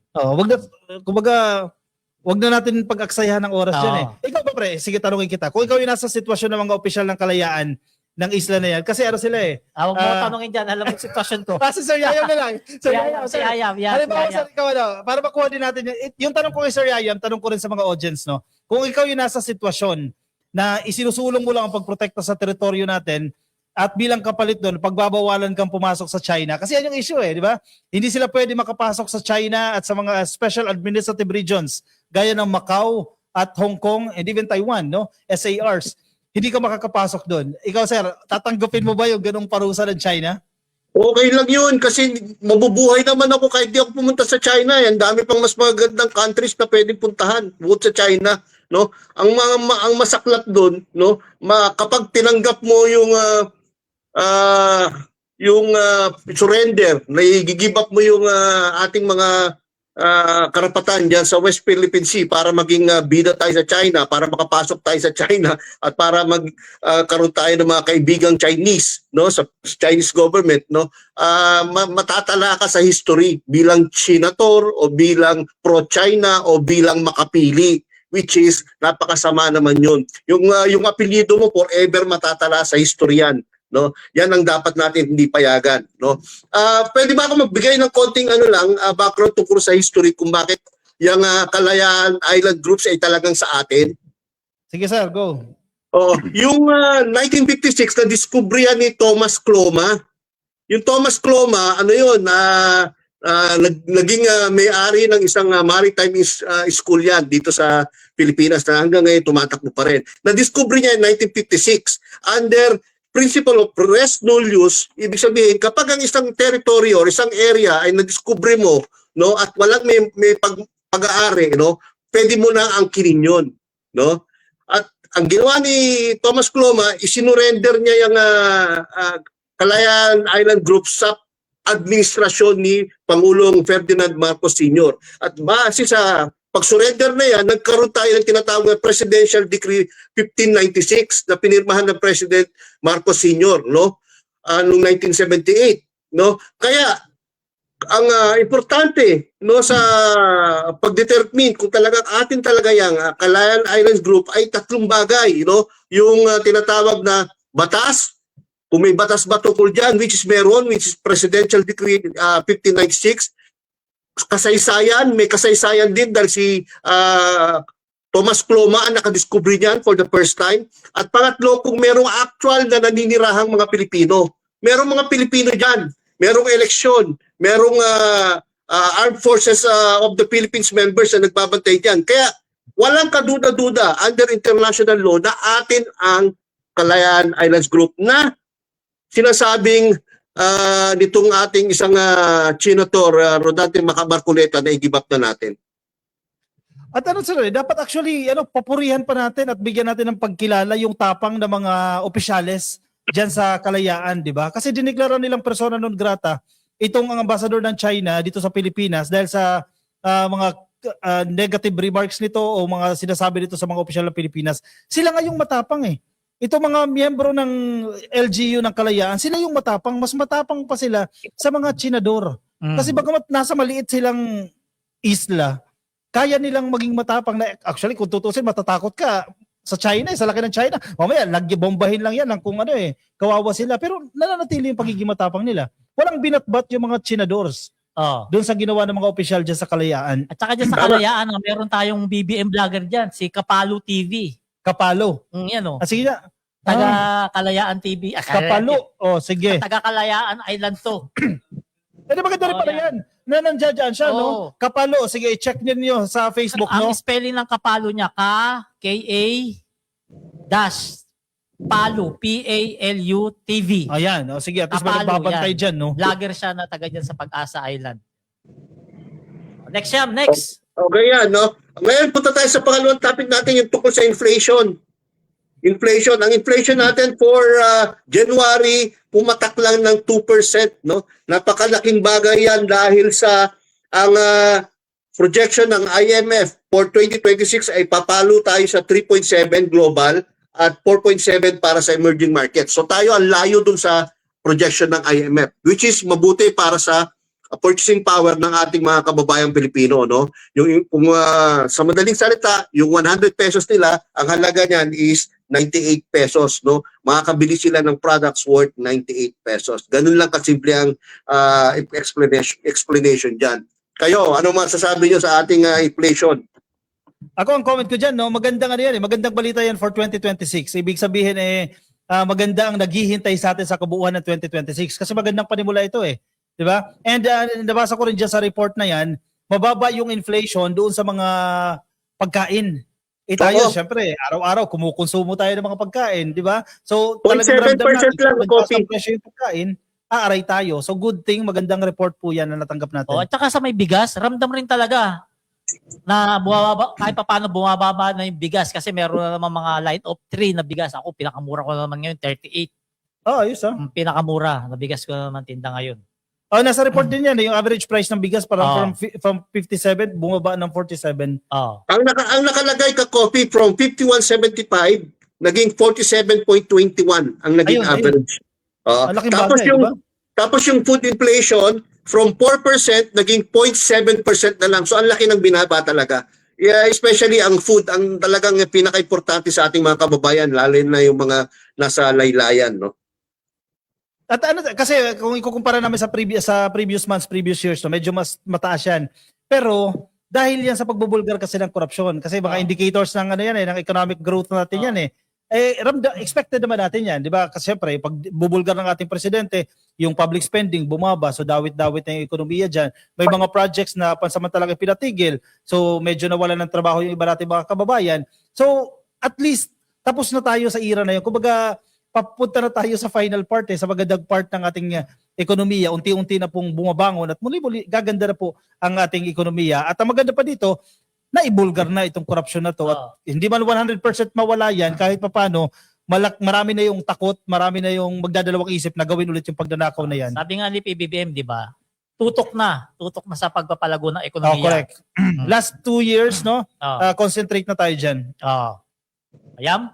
Wag na natin pag-aksayahan ng oras dyan eh. Ikaw ba pre, sige tanungin kita. Kung ikaw yung nasa sitwasyon ng mga opisyal ng Kalayaan ng isla na yan, kasi ano sila eh. Huwag mo tanungin dyan, alam mo yung sitwasyon ko. Kasi Sir Yayam na lang. Si Yayam. Sir, ikaw para makuha din natin yung tanong ko kay Sir Yayam, tanong ko rin sa mga audience, no? Kung ikaw yung nasa sitwasyon na isinusulong mo lang ang pagprotekta sa teritoryo natin, at bilang kapalit doon, pagbabawalan kang pumasok sa China. Kasi yan yung issue eh, di ba? Hindi sila pwede makapasok sa China at sa mga special administrative regions gaya ng Macau at Hong Kong and even Taiwan, no? SARs. Hindi ka makakapasok doon. Ikaw, sir, tatanggapin mo ba yung ganong parusa ng China? Okay lang yun kasi mabubuhay naman ako kahit di ako pumunta sa China. Ang dami pang mas magandang countries na pwedeng puntahan bukod sa China, no? Ang masaklap doon, no? Kapag tinanggap mo yung surrender, na i-give up mo yung ating mga karapatan dyan sa West Philippine Sea para maging bida tayo sa China, para makapasok tayo sa China at para magkaroon tayo ng mga kaibigang Chinese, no, sa Chinese government, no, matatala ka sa history bilang senator o bilang pro-China o bilang makapili. which is napakasama naman yun. Yung apelyido mo forever matatala sa historian, no? Yan ang dapat natin hindi payagan, no? Pwede ba ako magbigay ng konting background tungkol sa history kung bakit yung Kalayaan Island Groups ay talagang sa atin? Sige sir, go. Yung 1956 na diskubrihan ni Thomas Cloma. Yung Thomas Cloma, naging may-ari ng isang maritime school yan dito sa Pilipinas na hanggang ngayon tumatakbo pa rin. Na-discover niya in 1956 under principle of res nullius. Ibig sabihin, kapag ang isang territory or isang area ay na-discover mo, no, at walang may pag-aari, no, pwede mo na angkinin yun, no? At ang ginawa ni Thomas Cloma, isinurrender niya yung Kalayaan Island Group sa administrasyon ni Pangulong Ferdinand Marcos Sr. At base sa pag-surrender na yan, nagkaroon tayo ng tinatawag na Presidential Decree 1596 na pinirmahan ng President Marcos Sr. No? Noong 1978. No? Kaya ang importante, no, sa pagdetermine kung talagang atin talaga yung Kalayaan Islands Group ay tatlong bagay, no? Yung tinatawag na batas, kung may batas ba tungkol dyan, which is meron, which is Presidential Decree 1596. Kasaysayan, may kasaysayan din dahil si Thomas Cloma ang nakadiscover niyan for the first time. At pangatlo, kung merong actual na naninirahang mga Pilipino. Merong mga Pilipino dyan, merong eleksyon, merong Armed Forces of the Philippines members na nagbabantay dyan. Kaya walang kaduda-duda under international law na atin ang Kalayaan Islands Group na sinasabing nitong ating isang senator, Rodante Macabarculeta, na i-give up na natin. At sir, dapat actually papurihan pa natin at bigyan natin ng pagkilala yung tapang ng mga opisyales diyan sa Kalayaan, di ba? Kasi dineklara nilang persona non grata itong ang ambassador ng China dito sa Pilipinas dahil sa mga negative remarks nito o mga sinasabi nito sa mga opisyal ng Pilipinas. Sila nga yung matapang eh. Ito mga miyembro ng LGU ng Kalayaan, sila yung matapang, mas matapang pa sila sa mga tsinador. Kasi bagamat nasa maliit silang isla, kaya nilang maging matapang na actually kung tutusin matatakot ka sa China, sa laki ng China. Mamaya bombahin lang yan ng kung kawawa sila, pero nananatili yung pagiging matapang nila. Walang binatbat yung mga tsinadors. Doon sa ginawa ng mga opisyal dyan sa Kalayaan. At saka dyan sa Kalayaan, meron tayong BBM vlogger dyan, si Kapalo TV. Kapalo. Yan o. Sige na. Taga Kalayaan TV. Kapalo. Sige. Taga Kalayaan Island to. Maganda rin pala yan. Nandiyan siya, no? Kapalo. Sige, i-check niyo sa Facebook, no? Ang spelling ng Kapalo niya, K-A-Palo, P-A-L-U TV. Ayan. Sige, at least Kapalo, magbabantay yan. dyan, no? Vlogger siya na taga dyan sa Pag-asa Island. Next, Sham. Next. Okay yan, no? Ngayon, punta tayo sa pangalawang topic natin, yung tungkol sa inflation. Inflation. Ang inflation natin for January, pumatak lang ng 2%, no? Napakalaking bagay yan dahil sa ang projection ng IMF for 2026 ay papalo tayo sa 3.7 global at 4.7 para sa emerging markets. So tayo ang layo dun sa projection ng IMF, which is mabuti para sa purchasing power ng ating mga kababayang Pilipino, no? Yung sa madaling salita, yung 100 pesos nila, ang halaga niyan is 98 pesos, no? Makakabili sila ng products worth 98 pesos. Ganun lang kasimple ang explanation diyan. Kayo, ano masasabi niyo sa ating inflation? Ako ang comment ko diyan, no? Magandang yan, magandang balita yan for 2026. Ibig sabihin maganda ang naghihintay sa atin sa kabuuan ng 2026 kasi magandang panimula ito eh. 'Di ba? And nabasa ko rin diyan sa report na 'yan, mababa yung inflation doon sa mga pagkain. Tayo, syempre, araw-araw kumukonsumo tayo ng mga pagkain, 'di ba? So, talagang ramdam na coffee presyo yung pagkain, aaray tayo. So, good thing, magandang report po 'yan na natanggap natin. At saka sa may bigas, ramdam rin talaga na bumababa, kahit paano bumababa na yung bigas kasi meron na naman mga line of 3 na bigas. Ako, pinakamura ko naman ngayon, 38. Ayos Pinakamura na bigas ko naman tinda ngayon. Nasa report din yan, yung average price ng bigas parang from 57 bumaba ng 47. Ang nakalagay ka coffee from 51.75 naging 47.21 ang naging average. Tapos bagay, yung diba? Tapos yung food inflation from 4% naging 0.7% na lang. So ang laki ng binaba talaga. Yeah, especially ang food, ang talagang pinaka-importante sa ating mga kababayan, lalo na yung mga nasa laylayan, no? At ano, kasi kung ikukumpara namin sa previous months, previous years, no, medyo mas mataas yan. Pero dahil yan sa pagbubulgar kasi ng korupsyon, kasi mga indicators ng ano yan ng economic growth natin yan eh. Expected naman natin yan, di ba? Kasi syempre, pag bubulgar ng ating presidente, yung public spending bumaba, so dawit-dawit na yung ekonomiya dyan. May mga projects na pansamantalang pinatigil, so medyo nawala ng trabaho yung iba nating mga kababayan. So at least, tapos na tayo sa era na yun. Kumbaga, papunta na tayo sa final part sa magandang part ng ating ekonomiya, unti-unti na pong bumabangon at muli-muli gaganda na po ang ating ekonomiya. At ang maganda pa dito, naibulgar na itong korupsyon na to at hindi man 100% mawala yan, kahit papano marami na yung takot, marami na yung magdadalawang isip na gawin ulit yung pagdanakaw na yan. Sabi nga ni PBBM, di ba? Tutok na sa pagpapalago ng ekonomiya. Correct. Last 2 years, no? Concentrate na tayo dyan. Ayam?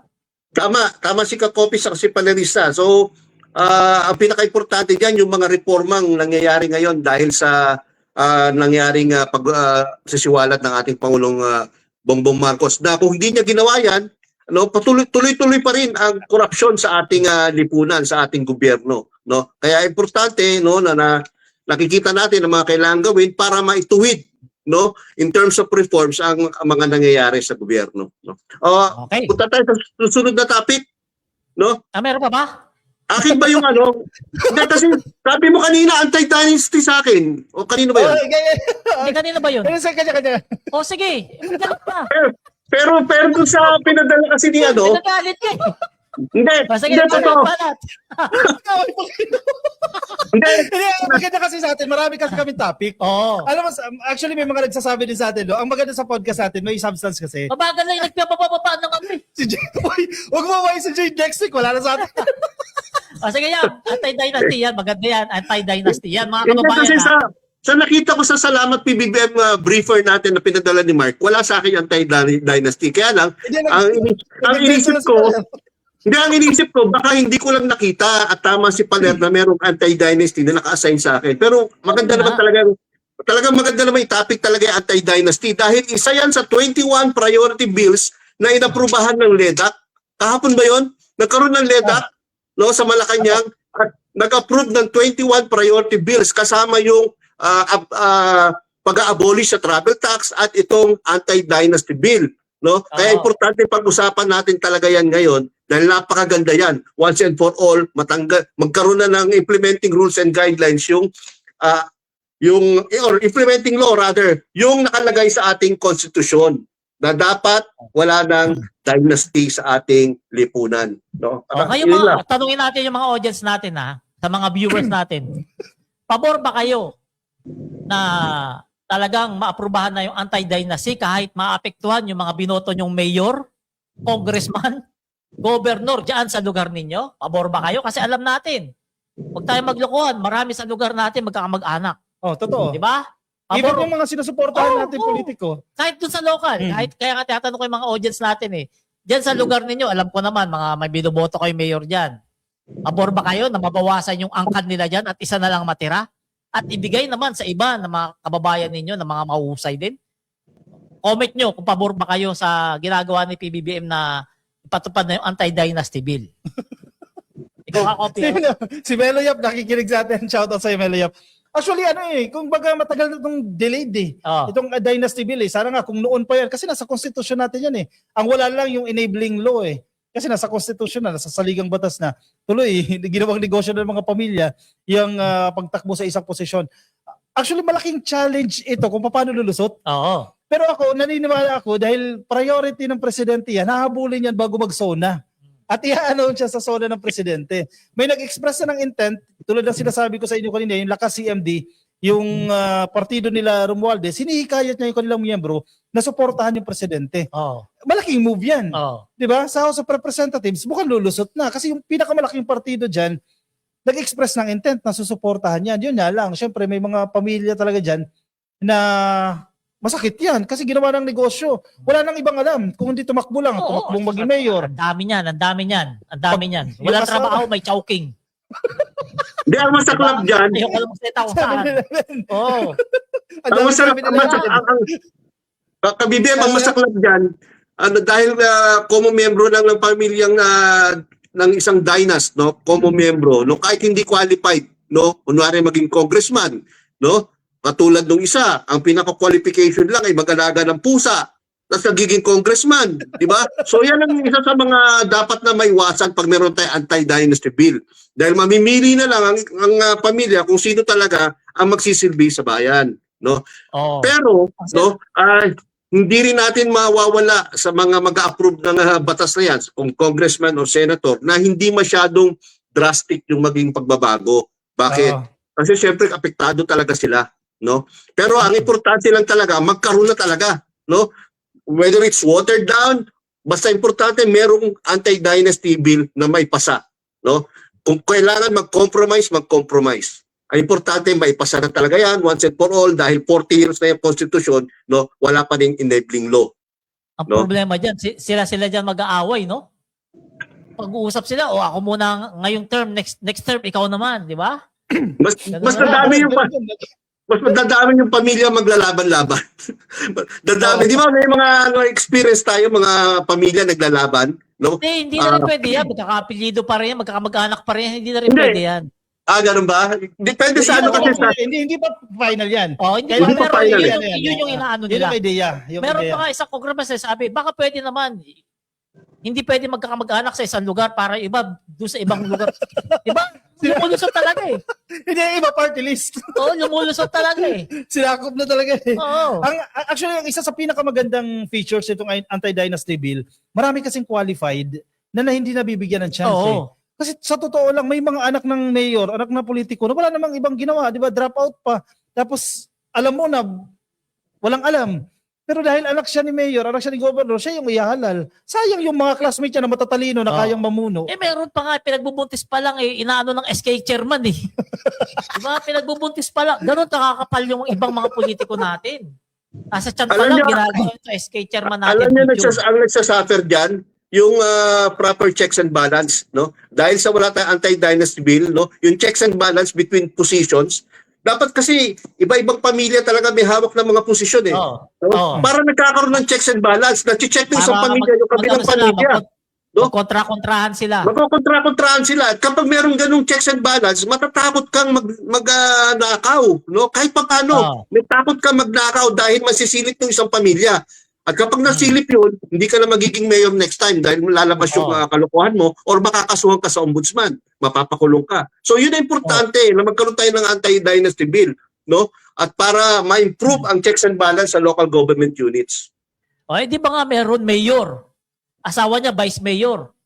Tama si Kakopis at si Panelista. So, ang pinaka-importante diyan yung mga reformang nangyayari ngayon dahil sa nangyaring pagsisiwalat ng ating Pangulong Bongbong Marcos na kung hindi niya ginawa yan, no, tuloy-tuloy pa rin ang korupsyon sa ating lipunan, sa ating gobyerno, no? Kaya importante, no, na nakikita natin ang mga kailangan gawin para maituwid, no, in terms of reforms ang mga nangyayari sa gobyerno, no. Okay. Punta tayo sa susunod na topic, no? Meron pa ba? Akin ba yung ano? Hindi, kasi sabi mo kanina anti-dynasty sa akin. O kanino ba yun? Hindi, kanina ba yun? Kanya-kanya. O sige, magalit pa. Pero dun sa pinadala kasi ni ano, Pinagalit ka eh. hindi, Sige, hindi, totoo. balat. Hindi, Maganda kasi sa atin, marami kasi kami topic. Alam mo, actually may mga nagsasabi din sa atin, no? Ang maganda sa podcast natin, may substance kasi. Mabagal lang yung nagpapapapapaan ng kami. Si Jay, huwag mo si Jay next week, wala na sa atin. O sige yan, anti-dynasty yan, maganda yan, anti-dynasty yan, mga hindi kasi kababayan. sa nakita ko sa Salamat PBBM briefer natin na pinadala ni Mark, wala sa akin anti-dynasty. Kaya lang, ang inisip ko, baka hindi ko lang nakita at tama si Paler na merong anti-dynasty na naka-assign sa akin. Pero maganda naman talagang maganda naman yung topic talaga yung anti-dynasty dahil isa yan sa 21 priority bills na inaprubahan ng LEDAC. Kahapon ba yon? Nagkaroon ng LEDAC no, sa Malacanang at nag-approve ng 21 priority bills kasama yung pag-abolish sa travel tax at itong anti-dynasty bill. No? Kaya importante pag-usapan natin talaga yan ngayon dahil napakaganda yan. Once and for all, magkaroon na ng implementing rules and guidelines or implementing law rather, yung nakalagay sa ating konstitusyon na dapat wala ng dynasty sa ating lipunan. No? Kayo tanungin natin yung mga audience natin sa mga viewers natin. Pabor ba kayo na talagang maaprubahan na yung anti-dynasty kahit maapektuhan yung mga binoto nyong mayor, congressman, governor dyan sa lugar ninyo? Pabor ba kayo? Kasi alam natin, huwag tayo maglokohan, marami sa lugar natin magkakamag-anak. Totoo. Di ba? Even yung mga sinusuportahan natin politiko. Kahit dun sa local, kahit kaya nga tinatanong ko yung mga audience natin Diyan sa lugar ninyo, alam ko naman, mga may binoboto kayo mayor dyan. Pabor ba kayo na mabawasan yung angkan nila dyan at isa na lang matira? At ibigay naman sa iba na mga kababayan ninyo na mga mahusay din? Comment nyo kung pabor ba kayo sa ginagawa ni PBBM na ipatupad na yung anti-dynasty bill. Ikaw ka, Si Melo Yap, nakikinig sa atin. Shoutout sa Melo Yap. Actually, kung baga matagal na itong delayed itong dynasty bill Sana nga kung noon pa yan, kasi nasa constitution natin yan Ang wala lang yung enabling law Kasi nasa constitution na, nasa saligang batas na. Tuloy, ginawang negosyo ng mga pamilya yung pagtakbo sa isang posisyon. Actually, malaking challenge ito kung paano lulusot. Pero naniniwala ako dahil priority ng presidente yan, hahabulin yan bago mag-SONA. At i-announce siya sa SONA ng presidente. May nag-express na ng intent, tulad ng sinasabi ko sa inyo kanina, yung Lakas CMD, yung partido nila Romualdez, sinihikayat niya yung kanilang miyembro na suportahan yung presidente. Malaking move yan. Di ba? Sa House of Representatives, mukhang lulusot na. Kasi yung pinakamalaking partido dyan, nag-express ng intent na susuportahan yan. Yun nga lang. Siyempre, may mga pamilya talaga dyan na masakit yan kasi ginawa ng negosyo. Wala nang ibang alam kung hindi tumakbo lang. Tumakbong maging mayor. Ang dami niyan. Walang trabaho, may chowking. Hindi, ang masaklap dyan. Kabibiyem, ang masaklap dyan, dahil common membro lang ng pamilyang ng isang dynast, no? Common membro, no? Kahit hindi qualified, no? Kunwari maging congressman, no? Katulad nung isa, ang pinaka-qualification lang ay mag-alaga ng pusa, tapos nagiging congressman, di ba? So yan ang isa sa mga dapat na maiwasan pag meron tayong anti-dynasty bill. Dahil mamimili na lang ang pamilya kung sino talaga ang magsisilbi sa bayan, no? Oo. Pero no, hindi rin natin mawawala sa mga mag-approve ng batas na yan, kung congressman or senator, na hindi masyadong drastic yung maging pagbabago. Bakit? Kasi syempre apektado talaga sila, no? Pero ang importante lang talaga, magkaroon na talaga, no? Whether it's watered down, basta importante merong anti-dynasty bill na may pasa, no? Kung kailangan mag-compromise, mag-compromise. Ang importante maipasa na talaga yan once and for all dahil 40 years na yung constitution, no? Wala pa ring enabling law. Ang No? problema diyan, sila diyan mag-aaway, no? Pag-uusap sila, o ako muna ngayong term, next term ikaw naman, di ba? Mas madami yung mas madadami yung pamilya maglalaban-laban. Dadami, di ba may mga experience tayo, mga pamilya naglalaban, no? Hindi na rin pwede yan. Magkakapilido pa rin yan, magkakamag-anak pa rin yan. Hindi na rin Hindi. pwede yan. Ganun ba? Depende sa ano kasi sa... Hindi pa final yan. Hindi Hindi pa pa final yun yung inaano Yun nila. ang idea. Meron pa nga isang congressman sabi, baka pwede naman, hindi pwede magkakamag-anak sa isang lugar para iba doon sa ibang lugar. Diba? Lumulusot talaga eh. Hindi, iba party list. Oo, lumulusot talaga eh. Sinakop na talaga eh. Oo. Actually, ang isa sa pinakamagandang features itong anti-dynasty bill, marami kasing qualified na hindi nabibigyan ng chance eh. Oo. Kasi sa totoo lang, may mga anak ng mayor, anak ng politiko na wala namang ibang ginawa, di ba? Drop out pa. Tapos, alam mo na, walang alam. Pero dahil anak siya ni mayor, anak siya ni governor, siya yung ihahalal. Sayang yung mga classmates niya na matatalino na kayang mamuno. Meron pa nga, pinagbubuntis pa lang inaano ng SK chairman eh. Diba? Pinagbubuntis pa lang. Ganun nakakapal yung ibang mga politiko natin. Sa tiyan pa lang, ginagawa ito SK chairman natin. Alam niyo, ang nagsasuffer dyan, yung proper checks and balance, no? Dahil sa wala tayong anti-dynasty bill, no? Yung checks and balance between positions, dapat kasi iba-ibang pamilya talaga may hawak ng mga posisyon eh. No? Para nagkakaroon ng checks and balance, na-check ng isang pamilya, yung kabilang pamilya. No? Magkontra-kontrahan sila. Magkokontra-kontrahan sila. At kapag meron ganung checks and balance, matatakot kang magnakaw. No? Kahit pa paano, may takot kang magnakaw dahil masisilip ng isang pamilya. At kapag nasilip yun, hindi ka na magiging mayor next time dahil lalabas yung kalokohan mo or makakasuhan ka sa ombudsman, mapapakulong ka. So yun ang importante na magkaroon tayo ng anti-dynasty bill, no? At para ma-improve ang checks and balance sa local government units. Di ba nga meron mayor? Asawa niya vice mayor.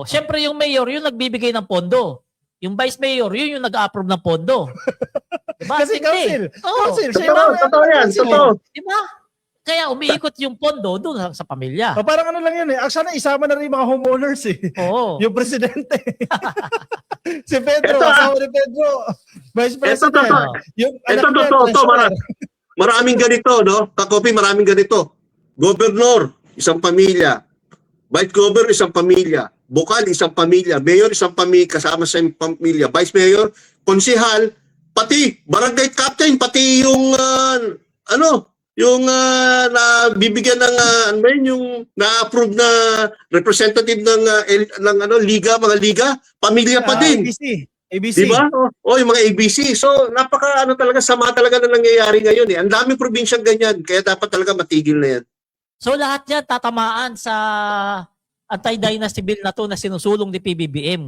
Syempre yung mayor, yung nagbibigay ng pondo. Yung vice mayor, yun yung nag-approve ng pondo. Diba? Kasi council. Council. Totoo yan. Totoo. Diba? Kaya umiikot yung pondo doon sa pamilya. Parang ano lang yun eh. Sana isama na rin mga homeowners eh. Oo. Yung presidente. Si Pedro, asawa ni Pedro. Vice President. Ito totoo. Maraming ganito, no? Kakopi, maraming ganito. Governor, isang pamilya. Vice Governor, isang pamilya. Bukal, isang pamilya. Mayor, isang pamilya. Kasama sa pamilya. Vice Mayor, konsehal, pati barangay captain, pati yung yung nabibigyan ng yung na-approve na representative ng liga, mga liga, pamilya pa din. ABC. Diba? Yung mga ABC. So napaka talaga sama talaga na nangyayari ngayon eh. Ang daming probinsyang ganyan, kaya dapat talaga matigil na yan. So lahat yan tatamaan sa anti-dynasty bill na to na sinusulong ni PBBM.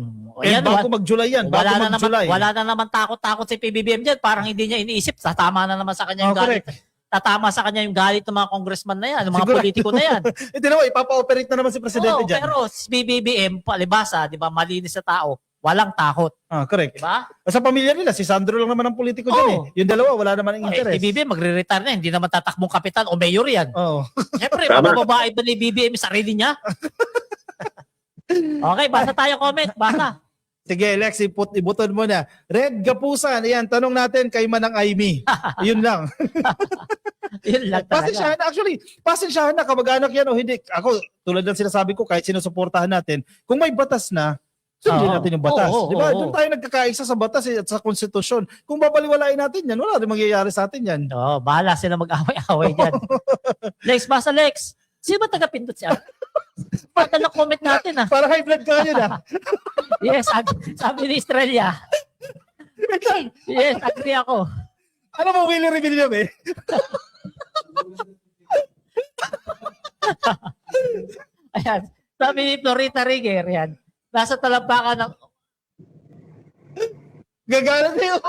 Bago mag-July yan. Wala na naman takot-takot si PBBM dyan. Parang hindi niya iniisip. Tatama na naman sa kanya yung galit. Tatama sa kanya yung galit ng mga congressman na yan, ng mga politiko na yan. Hindi naman, ipapa-operate na naman si Presidente dyan. Pero si BBM, palibasa, di ba, malinis na tao, walang takot. Correct. Di ba? Sa pamilya nila, si Sandro lang naman ang politiko dyan eh. Yung dalawa, wala naman ang interest. Si BBM, magre-retire na, hindi naman tatakbong kapitan o mayor yan. Siyempre, mababae ba ni BBM sarili niya? Okay, basa tayo comment. Basa. Sige, Lex, ibuton mo na. Red Gapusan, ayan, tanong natin kay Manang Aimee. Yun lang. Yun lang talaga. Pasensyahan na, actually, pasensyahan na, kamag-anak yan o hindi. Ako, tulad ng sinasabi ko, kahit sinusuportahan natin, kung may batas na, Sundin Oo. natin yung batas. Oo, Di ba? oo. Doon tayo nagkakaisa sa batas at sa konstitusyon. Kung babaliwalain natin yan, wala rin mangyayari sa atin yan. Oo, bahala sila mag-away-away dyan. Lex, basta Lex. Sino ba taga-pindot siya? Pata na comment natin ah. Para high blood ka ngayon Yes, sabi ni Estrella. Yes, agree ako. Ano mo, Willie Rebellion eh? Ayan. Sabi ni Florita Riguer, yan. Nasa talampakan ng... Gagalan na yun.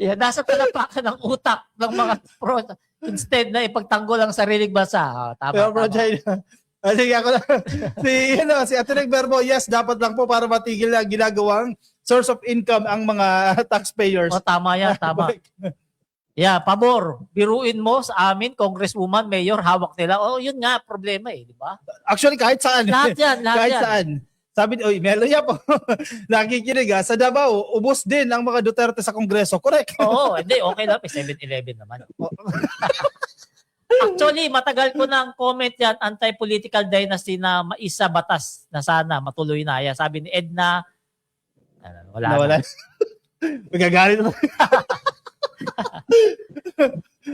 Yan, nasa talampakan ng utak ng mga pro. Instead na ipagtanggol ang sariling bansa. Oh, tama, Pero bro, tama. China. Sige ako na. Si Ate Verbo, yes, dapat lang po para matigil na ginagawang source of income ang mga taxpayers. Oh, tama yan, tama. Yeah, pabor. Biruin mo sa amin, congresswoman, mayor, hawak nila. Oh, yun nga, problema eh, di ba? Actually, kahit saan. Lahat yan, lahat kahit yan. saan. Sabi, oy, Meloya po, nakikinig sa Davao, ubos din ang mga Duterte sa Kongreso. Correct. Oo, hindi, okay lang. 7-Eleven naman. Actually, matagal ko nang comment yan, anti-political dynasty na maisa batas na sana matuloy na yan. Sabi ni Edna, wala Nawala. na. Magagalit na.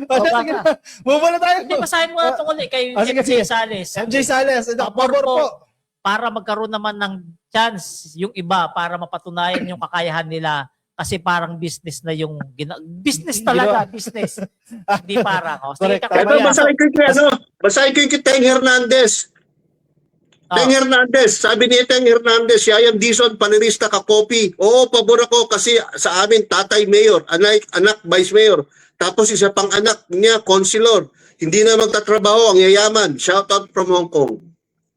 Sige na. Move on na tayo. Hindi, basahin mo na tungkol kay sige, MJ sige. Sales. MJ Sales, Pabor pabor po. Para magkaroon naman ng chance yung iba para mapatunayan yung kakayahan nila kasi parang business na yung business talaga, business. Hindi parang. Oh, sige, Correct. kakabaya. Ito, basahin ko yung kay Teng Hernandez. Oh. Teng Hernandez, sabi ni Teng Hernandez, Yayam Dizon, panelista ka copy. Oo, pabor ako kasi sa amin, tatay mayor, anak vice mayor. Tapos isa pang anak niya, consulor. Hindi na magtatrabaho ang yayaman. Shout out from Hong Kong.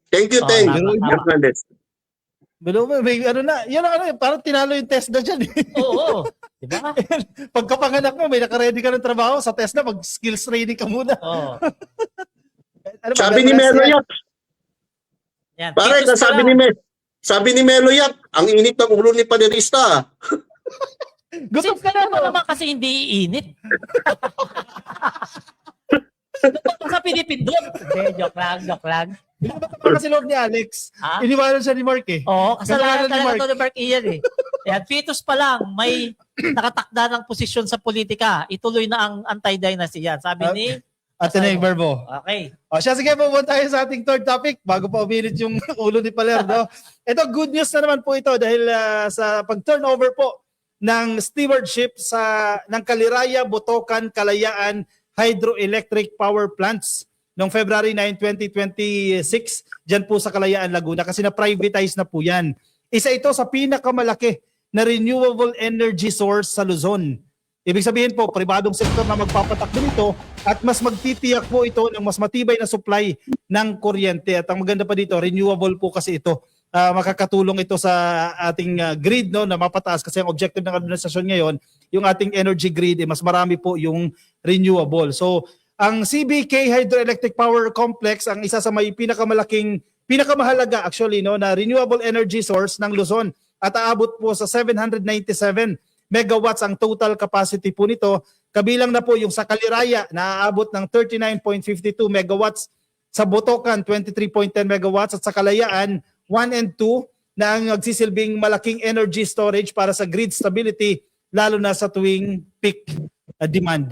Thank you, Oh, Teng tama. Hernandez. Pero may ano na, yan ang ano, parang tinalo yung Tesla dyan. Oo. Diba? Pagkapanganak mo, may nakaredy ka ng trabaho sa Tesla, mag-skills training ka muna. Oo. Ano, Sabi ni mag-rest Melo yan. Yap, Yan. pare, Titus sabi pala. sabi ni Melo Yap, ang init ng ulo ni panelista. Gutom ka na Ano naman kasi hindi iinit. Gutom ka sa Pinipindot. Hindi, joke lang. Gutom kasi loob ni Alex. Ha? Iniwanan siya ni Mark eh. Oo, kasalanan Kasalanan ni talaga Mark. to ni Mark Ian eh. Yan, Titus pa lang, may nakatakda ng posisyon sa politika. Ituloy na ang anti-dynasty yan. Sabi ni... At Teneng Verbo. Okay. O siya, sige, pumunta tayo sa ating third topic bago pa uminit yung ulo ni Palerno. Ito, good news na naman po ito dahil sa pag-turnover po ng stewardship ng Kaliraya, Botocan, Kalayaan Hydroelectric Power Plants noong February 9, 2026 dyan po sa Kalayaan, Laguna kasi na-privatize na po yan. Isa ito sa pinakamalaki na renewable energy source sa Luzon. Ibig sabihin po, pribadong sektor na magpapatakbo nito at mas magtitiyak po ito ng mas matibay na supply ng kuryente. At ang maganda pa dito, renewable po kasi ito. Makakatulong ito sa ating grid no, na mapataas kasi ang objective ng administrasyon ngayon, yung ating energy grid, mas marami po yung renewable. So, ang CBK Hydroelectric Power Complex, ang isa sa may pinakamahalaga actually no, na renewable energy source ng Luzon at aabot po sa 797 megawatts ang total capacity po nito. Kabilang na po yung sa Kaliraya na aabot ng 39.52 megawatts, sa Botocan 23.10 megawatts at sa Kalayaan 1 and 2 na ang nagsisilbing malaking energy storage para sa grid stability lalo na sa tuwing peak demand.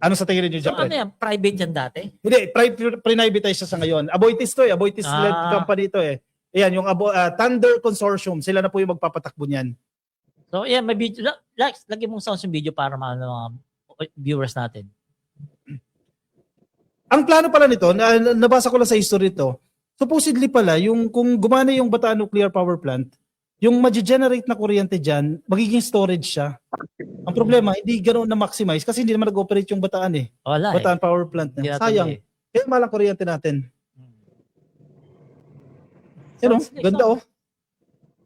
Ano sa tingin niyo So dyan? ano yan? Private yan dati? Hindi, privatize siya sa ngayon. Aboitiz to eh. Aboitiz-led company to eh. Ayan, yung Thunder Consortium. Sila na po yung magpapatakbo niyan. So yan, may video. Lagyan mong sounds yung video para mga viewers natin. Ang plano pala nito, nabasa ko lang sa history ito, supposedly pala, yung kung gumana yung Bataan Nuclear Power Plant, yung ma-generate na kuryente dyan, magiging storage siya. Ang problema, hindi ganoon na maximize kasi hindi naman nag-operate yung Bataan eh. Wala Bataan Power Plant. Hindi Na. natuloy Sayang. eh. Kaya malang kuryente natin. Ano? Sounds- Ganda oh.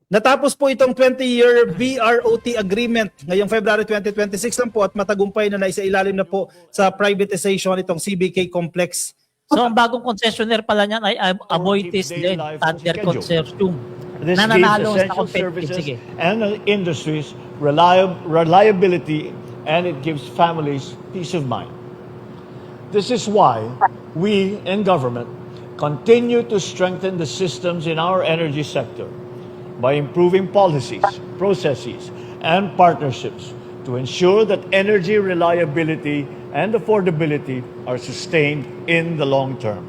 Natapos po itong 20-year BROT agreement ngayong February 2026 lang po at matagumpay na naisailalim na po sa privatization itong CBK complex. So ang bagong concessionaire pala niyan ay Aboitiz din, Thunder Consortium. This Nananalo gives sa essential competitive. services Sige. and industries reliability, and it gives families peace of mind. This is why we in government continue to strengthen the systems in our energy sector by improving policies, processes, and partnerships to ensure that energy reliability and affordability are sustained in the long term.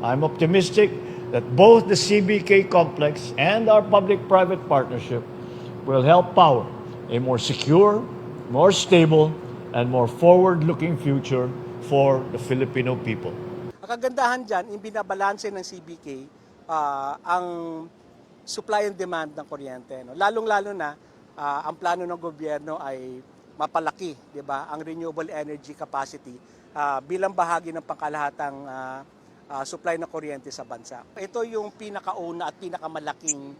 I'm optimistic that both the CBK complex and our public-private partnership will help power a more secure, more stable, and more forward-looking future for the Filipino people. Ang kagandahan dyan, yung binabalanse ng CBK, ang supply and demand ng kuryente. No? Lalong-lalo na, ang plano ng gobyerno ay mapalaki, di ba, ang renewable energy capacity bilang bahagi ng pangkalahatang supply ng kuryente sa bansa. Ito yung pinakauna at pinakamalaking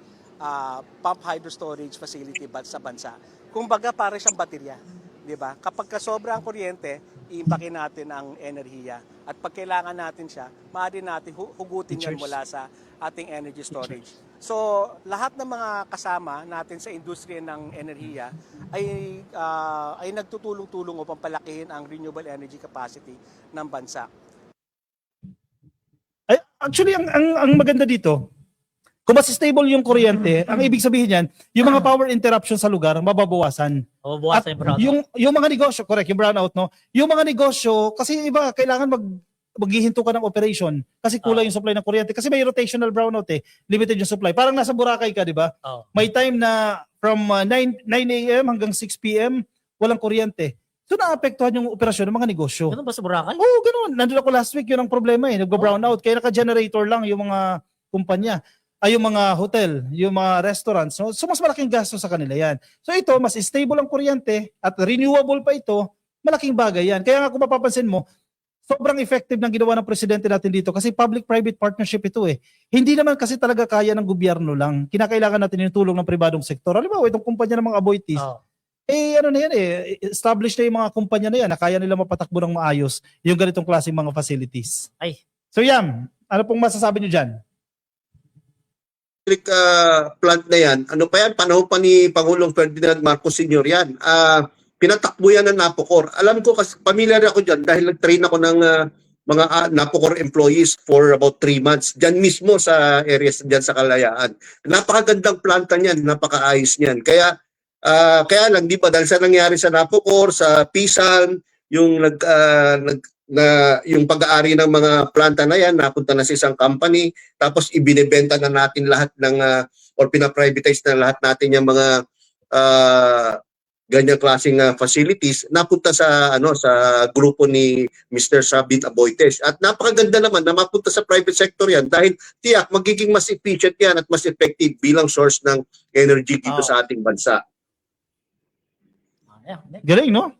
pump hydro storage facility sa bansa. Kumbaga para siyang baterya, di ba? Kapag sobra ang kuryente, iimpakin natin ang enerhiya. At pag kailangan natin siya, maaari natin hugutin yan mula sa ating energy storage. So, lahat ng mga kasama natin sa industriya ng enerhiya ay nagtutulong-tulong upang palakihin ang renewable energy capacity ng bansa. Ay, actually, ang maganda dito, kung mas stable yung kuryente, ang ibig sabihin yan, yung mga power interruption sa lugar, mababawasan. O, buwas na yung brownout. Yung mga negosyo, correct, yung brownout, no? Yung mga negosyo, kasi iba, kailangan maghihinto ka ng operation kasi kulang yung supply ng kuryente. Kasi may rotational brownout limited yung supply. Parang nasa Boracay ka, di ba? May time na from 9 a.m. hanggang 6 p.m., walang kuryente. So naapektuhan yung operasyon ng mga negosyo. Ganun ba sa Boracay? Oo, ganun. Nandun ako last week, yun ang problema nag-brownout. Kaya naka-generator lang yung mga kumpanya. Ay, yung mga hotel, yung mga restaurants. So mas malaking gasto sa kanila yan. So ito, mas stable ang kuryente at renewable pa ito, malaking bagay yan. Kaya nga kung mapapansin mo, sobrang effective ng ginawa ng presidente natin dito kasi public-private partnership ito Hindi naman kasi talaga kaya ng gobyerno lang. Kinakailangan natin yung tulong ng pribadong sektor. Alam mo, itong kumpanya ng mga Aboitiz, ano na yan established na yung mga kumpanya na yan na kaya nila mapatakbo ng maayos yung ganitong klaseng mga facilities. Ay. So Yam, ano pong masasabi nyo dyan? Electric plant na yan, ano pa yan, panahon pa ni Pangulong Ferdinand Marcos Sr. yan. Pinatakbo yan ng Napocor. Alam ko kasi familiar ako dyan dahil nag-train ako ng mga Napocor employees for about 3 months. Dyan mismo sa areas dyan sa Kalayaan. Napakagandang planta niyan, napakaayos niyan. Kaya lang, di ba, dahil sa nangyari sa Napocor, sa Pisan, yung yung pag-aari ng mga planta na yan, napunta na sa isang company, tapos ibinebenta na natin lahat ng, or pinaprivatize na lahat natin yung mga ganyang klaseng facilities, napunta sa sa grupo ni Mr. Sabin Aboitiz. At napakaganda naman na mapunta sa private sector yan dahil tiyak magiging mas efficient yan at mas effective bilang source ng energy dito sa ating bansa. Galing, no?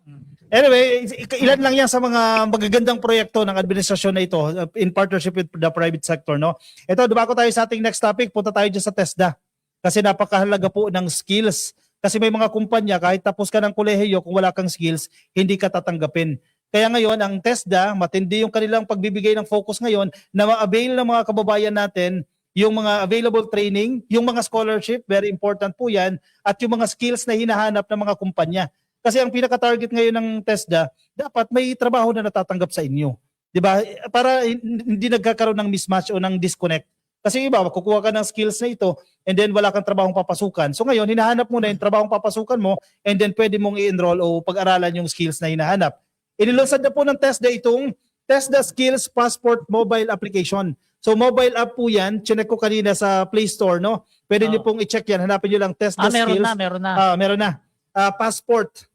Anyway, ilan lang yan sa mga magagandang proyekto ng administrasyon na ito in partnership with the private sector, no? Ito, dumako tayo sa ating next topic. Punta tayo dyan sa TESDA. Kasi napakahalaga po ng skills. Kasi may mga kumpanya, kahit tapos ka ng kolehiyo, kung wala kang skills, hindi ka tatanggapin. Kaya ngayon, ang TESDA, matindi yung kanilang pagbibigay ng focus ngayon na ma-avail ng mga kababayan natin yung mga available training, yung mga scholarship, very important po yan, at yung mga skills na hinahanap ng mga kumpanya. Kasi ang pinaka-target ngayon ng TESDA, dapat may trabaho na natatanggap sa inyo. 'Di ba? Para hindi nagkakaroon ng mismatch o ng disconnect. Kasi iba, kukuha ka ng skills na ito and then wala kang trabahong papasukan. So ngayon, hinahanap mo na yung trabahong papasukan mo and then pwede mong i-enroll o pag-aralan yung skills na hinahanap. Inilunsad na po ng TESDA itong TESDA Skills Passport Mobile Application. So mobile app po yan. Chinek ko kanina sa Play Store, no? Pwede nyo pong i-check yan. Hanapin nyo lang TESDA Skills. Meron na. Passport.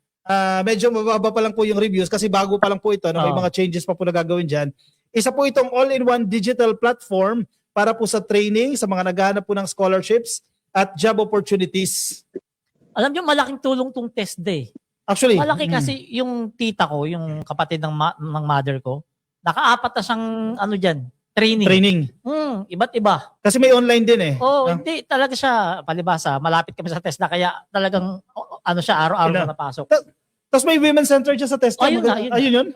Medyo mababa pa lang po yung reviews kasi bago pa lang po ito. No? May mga changes pa po na gagawin dyan. Isa po itong all-in-one digital platform para po sa training, sa mga naghahanap po ng scholarships at job opportunities. Alam niyo, malaking tulong tong TESDA. Actually, malaki kasi yung tita ko, yung kapatid ng mother ko, naka-4 na siyang training. Iba't iba. Kasi may online din Hindi talaga siya palibasa. Malapit kami sa TESDA kaya talagang siya araw-araw na napasok. Tapos may women's center dyan sa TESDA. Ayun yun.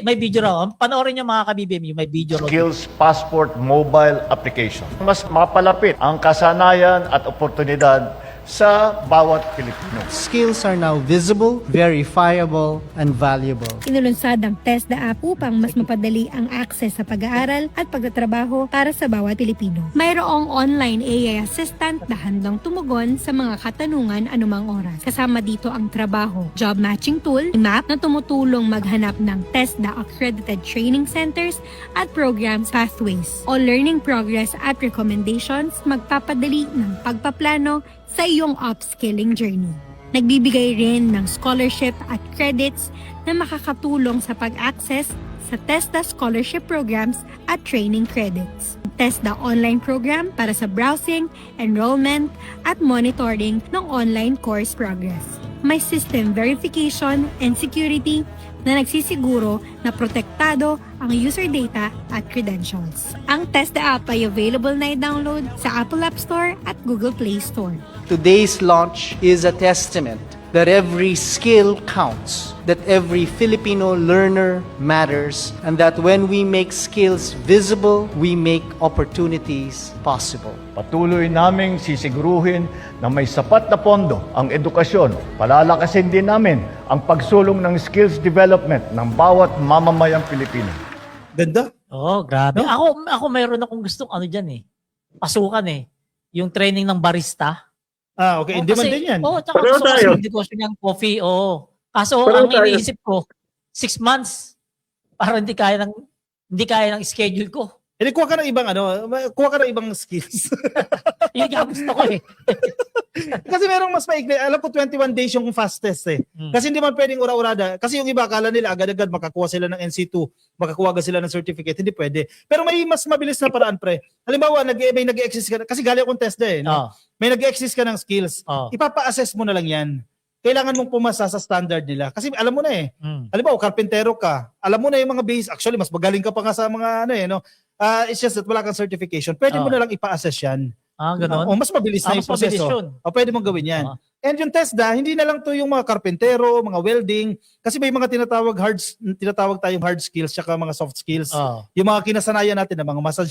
May video raw. Panoorin niyo mga ka-BBM, may video raw. Skills Passport Mobile Application. Mas mapalapit ang kasanayan at oportunidad sa bawat Pilipino. Skills are now visible, verifiable, and valuable. Inulunsad ang TESDA app upang mas mapadali ang access sa pag-aaral at pagtatrabaho para sa bawat Pilipino. Mayroong online AI assistant na handang tumugon sa mga katanungan anumang oras. Kasama dito ang trabaho, job matching tool, map na tumutulong maghanap ng TESDA accredited training centers at programs pathways. All learning progress at recommendations magpapadali ng pagpaplano sa iyong upskilling journey. Nagbibigay rin ng scholarship at credits na makakatulong sa pag-access sa TESDA scholarship programs at training credits. TESDA online program para sa browsing, enrollment, at monitoring ng online course progress. May system verification and security na nagsisiguro na protektado ang user data at credentials. Ang TESDA app ay available na i-download sa Apple App Store at Google Play Store. Today's launch is a testament that every skill counts, that every Filipino learner matters, and that when we make skills visible, we make opportunities possible. Patuloy naming sisiguruhin na may sapat na pondo ang edukasyon. Palalakasin din namin ang pagsulong ng skills development ng bawat mamamayang Pilipino. Ganda. Oh, grabe. Ako mayroon akong gustong ano diyan eh. Pasukan eh. Yung training ng barista. Okay. Hindi man din yan. Tsaka Pareho gusto ko tayo. yung negosyo niyang coffee. Kaso Pareho ang tayo. iniisip ko, 6 months. Para hindi kaya ng schedule ko. Hindi, kuha ka ng ibang skills. Yun nga gusto ko eh. Kasi merong mas maikli. Alam ko 21 days yung fastest eh. Kasi hindi man pwedeng ura-urada. Kasi yung iba, akala nila agad-agad makakuha sila ng NC2, makakuha agad sila ng certificate. Hindi pwede. Pero may mas mabilis na paraan, pre. Halimbawa, may nag-exist ka, kasi galing akong test eh. No? May nag-exist ka ng skills. Ipapa-assess mo na lang yan. Kailangan mong pumasa sa standard nila. Kasi alam mo na eh. Halimbawa, karpentero ka. Alam mo na yung mga base. Actually, mas magaling ka pa nga sa mga no? It's just that wala kang certification. Pwede mo na lang ipa-assess yan. Ganon? Mas mabilis na yung mas mabilis proseso. yun. Pwede mong gawin yan. And yung TESDA, hindi na lang to yung mga karpentero, mga welding, kasi may mga tinatawag tayong hard skills tsaka mga soft skills. Yung mga kinasanayan natin na mga massage,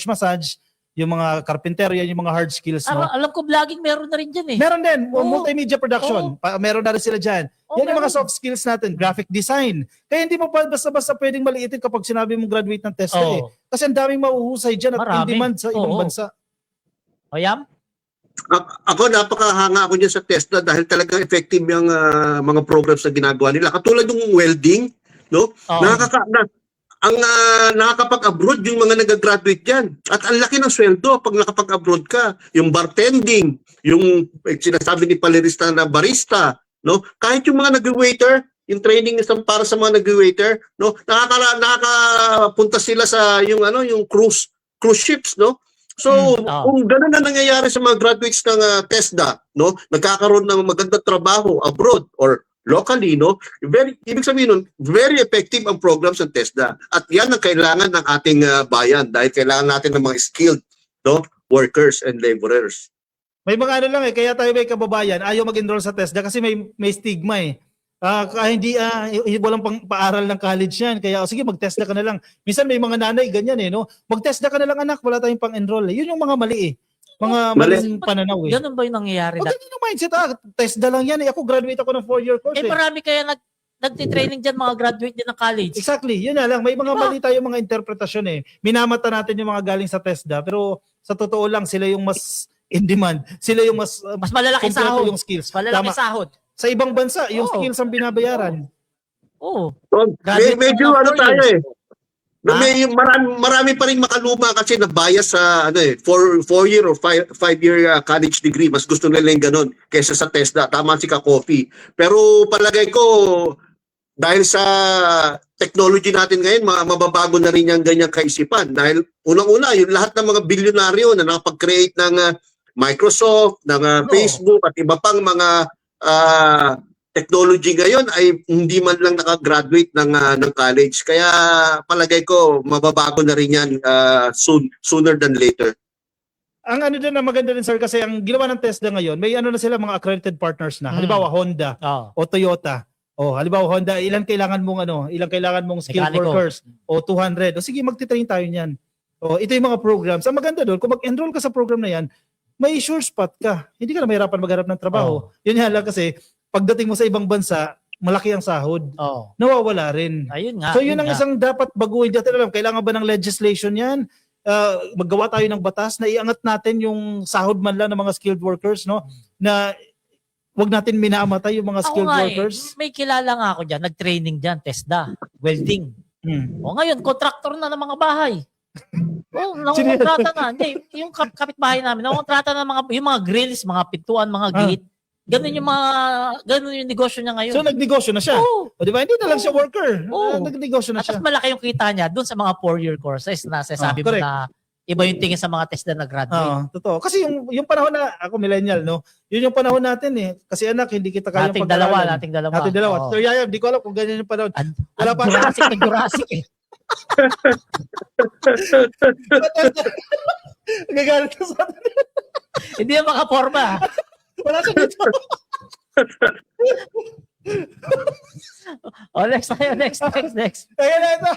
yung mga karpentero, yan yung mga hard skills. No? Alam ko vlogging meron na rin dyan eh. Meron din, multimedia production. Meron na rin sila dyan. Yan yung mga soft skills natin, graphic design. Kaya hindi mo pa basta-basta pwedeng maliitin kapag sinabi mong graduate ng TESDA eh. Kasi ang daming mauhusay dyan at in demand sa ibang bansa. Yam? Ako napakahanga ako dyan sa TESDA dahil talagang effective yung mga programs na ginagawa nila. Katulad ng welding, no? Nakakapag-abroad yung mga nag-graduate dyan. At ang laki ng sweldo pag nakapag-abroad ka. Yung bartending, yung sinasabi ni Palerista na barista, no? Kahit yung mga nag-waiter, yung training para sa mga nag-waiter, no? Nakakapunta sila sa yung cruise ships, no? So, kung gano'n na nangyayari sa mga graduates ng TESDA, no, nagkakaroon ng magandang trabaho abroad or locally, no, ibig sabihin nun, very effective ang programs ng TESDA. At yan ang kailangan ng ating bayan dahil kailangan natin ng mga skilled, no, workers and laborers. May mga lang kaya tayo may kababayan, ayaw mag-enroll sa TESDA kasi may stigma eh. Walang paaral ng college yan. Kaya sige, mag-TESDA ka na lang. Minsan may mga nanay ganyan eh, no? Mag-TESDA ka na lang anak, wala tayong pang-enroll. Yun yung mga mali eh. Mga maling pananaw eh. Ganun ba yung nangyayari? Ganun yung mindset, TESDA lang yan eh. Ako graduate ako ng 4-year course eh. Marami kaya nagtitraining dyan, mga graduate din ng college. Exactly, yun na lang. May mga mali tayong mga interpretasyon eh. Minamata natin yung mga galing sa TESDA, pero sa totoo lang, sila yung mas in demand. Sila yung mas malaki sahod. Yung skills. Malalaki sahod. Sa ibang bansa, yung skills ang binabayaran. So, medyo tayo eh. Marami pa rin makaluma kasi na-bias sa 4-year or 5-year college degree. Mas gusto nila yung ganun kaysa sa TESDA. Tama si Ka-Coffee. Pero palagay ko, dahil sa technology natin ngayon, mababago na rin yung ganyang kaisipan. Dahil unang-una, yung lahat ng mga bilyonaryo na nakapag-create ng Microsoft, ng Facebook at iba pang mga technology ngayon ay hindi man lang nakagraduate ng college. Kaya palagay ko mababago na rin yan sooner than later. Ang din na maganda din sir kasi ang ginawa ng TESDA ngayon, may na sila mga accredited partners na. Halimbawa Honda o Toyota. Halimbawa Honda, ilang kailangan mong skilled workers o 200. Sige, magti-train tayo niyan. Ito yung mga programs. Ang maganda doon, kung mag-enroll ka sa program na yan, may sure spot ka. Hindi ka na mahirapan maghanap ng trabaho. Yun nga lang kasi, pagdating mo sa ibang bansa, malaki ang sahod. Oh. Nawawala rin. Ayun nga. So yun yun ang nga. isang dapat baguhin natin. Alam, kailangan ba ng legislation yan? Maggawa tayo ng batas na iangat natin yung sahod man lang ng mga skilled workers, no? Na wag natin minamatay yung mga Ako skilled nga workers. may kilala nga ako dyan, nag-training dyan, TESDA, welding. O ngayon, contractor na ng mga bahay. Nangongontrata na. Hindi, yung kapitbahay namin, nangongontrata na yung mga grills, mga pintuan, mga gate. Ganun yung negosyo niya ngayon. So nagnegosyo na siya. Oo. O di ba? Hindi na lang siya worker. Oo. Nagnegosyo na At mas siya. malaki yung kita niya doon sa mga 4-year courses na sasabi mo correct. na iba yung tingin sa mga TESDA na graduate. Oo, totoo. Kasi yung panahon na, ako millennial, no? Yun yung panahon natin eh. Kasi anak, hindi kita kayang Nating pag-aralan. dalawa. Nating dalawa. Oo. So Yaya, hindi ko alam kung ganyan yung panahon. Wala pa. Jurassic eh. Nagagalit ka sa atin. Hindi yung makaporma. Wala siya dito. Next tayo. Next. Ayan na ito.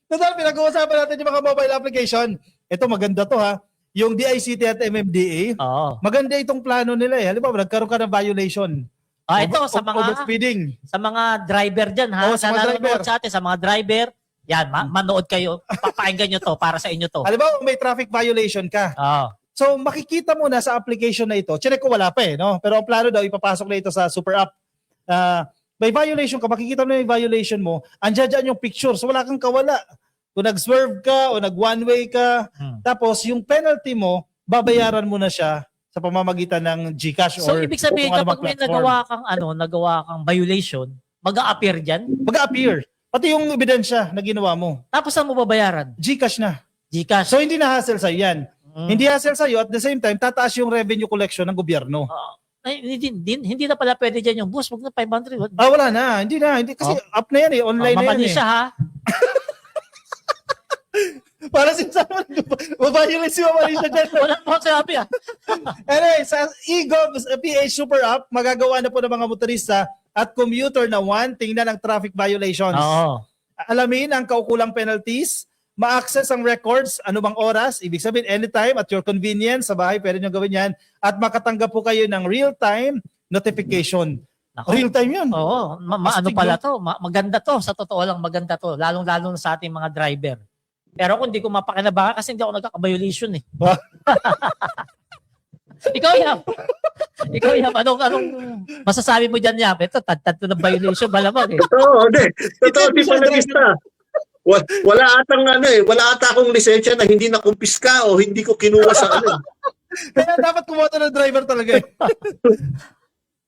Total, pinag-uusapan natin yung mga mobile application. Ito maganda to ha. Yung DICT at MMDA. Oo. Maganda itong plano nila eh. Halimbawa, nagkaroon ka ng violation. Ito sa mga Overspeeding. sa mga driver diyan ha. Oo, sa mga nanonood driver. sa atin, sa mga driver. Yan, manood kayo. Papakinggan nyo to para sa inyo to. Halimbawa, may traffic violation ka. Oo. So makikita mo na sa application na ito, check ko wala pa eh, no? Pero ang plano daw, ipapasok na ito sa super app. May violation ka, makikita mo na yung violation mo, andyan dyan yung picture, so wala kang kawala. Kung nag-swerve ka o nag-one way ka, tapos yung penalty mo, babayaran mo na siya sa pamamagitan ng GCash So or ibig sabihin kung ano kapag mang may platform. nagawa kang violation, mag-a-appear diyan. Mag-appear. Pati yung ebidensya na ginawa mo, Tapos saan mo babayaran? GCash na. GCash. So hindi na hassle sa'yo yan. Hindi hassle sa'yo, at the same time, tataas yung revenue collection ng gobyerno. Ay, hindi na pala pwede diyan yung boss, wag na 500. Wala na. Hindi na. Hindi, kasi up na yan eh. Online na yan Mapani eh. siya ha. Para sinasabi, mabayo si Mamali siya dyan. Wala po sinabi ha. Anyway, sa eGov PH Super App, magagawa na po ng mga motorista at commuter na tingnan ang traffic violations. Oo. Alamin ang kaukulang penalties, ma-access ang records, anumang oras, ibig sabihin anytime at your convenience, sa bahay pwede nyo gawin yan, at makatanggap po kayo ng real-time notification. Nako. Real-time yun. Oo, ano pala to? Maganda to, sa totoo lang maganda to, lalong-lalo na sa ating mga driver. Pero kung hindi ko mapakinabangan kasi hindi ako nagkaka-violation eh. Ikaw Yap, anong masasabi mo dyan, Yap? Ito, tad to ng violation, malamang eh. Totoo, hindi. Totoo, di pa nag-ista. Wala ata akong lisensya na hindi na kumpiska o hindi ko kinuha sa ano. Kaya dapat kumoto ng driver talaga eh.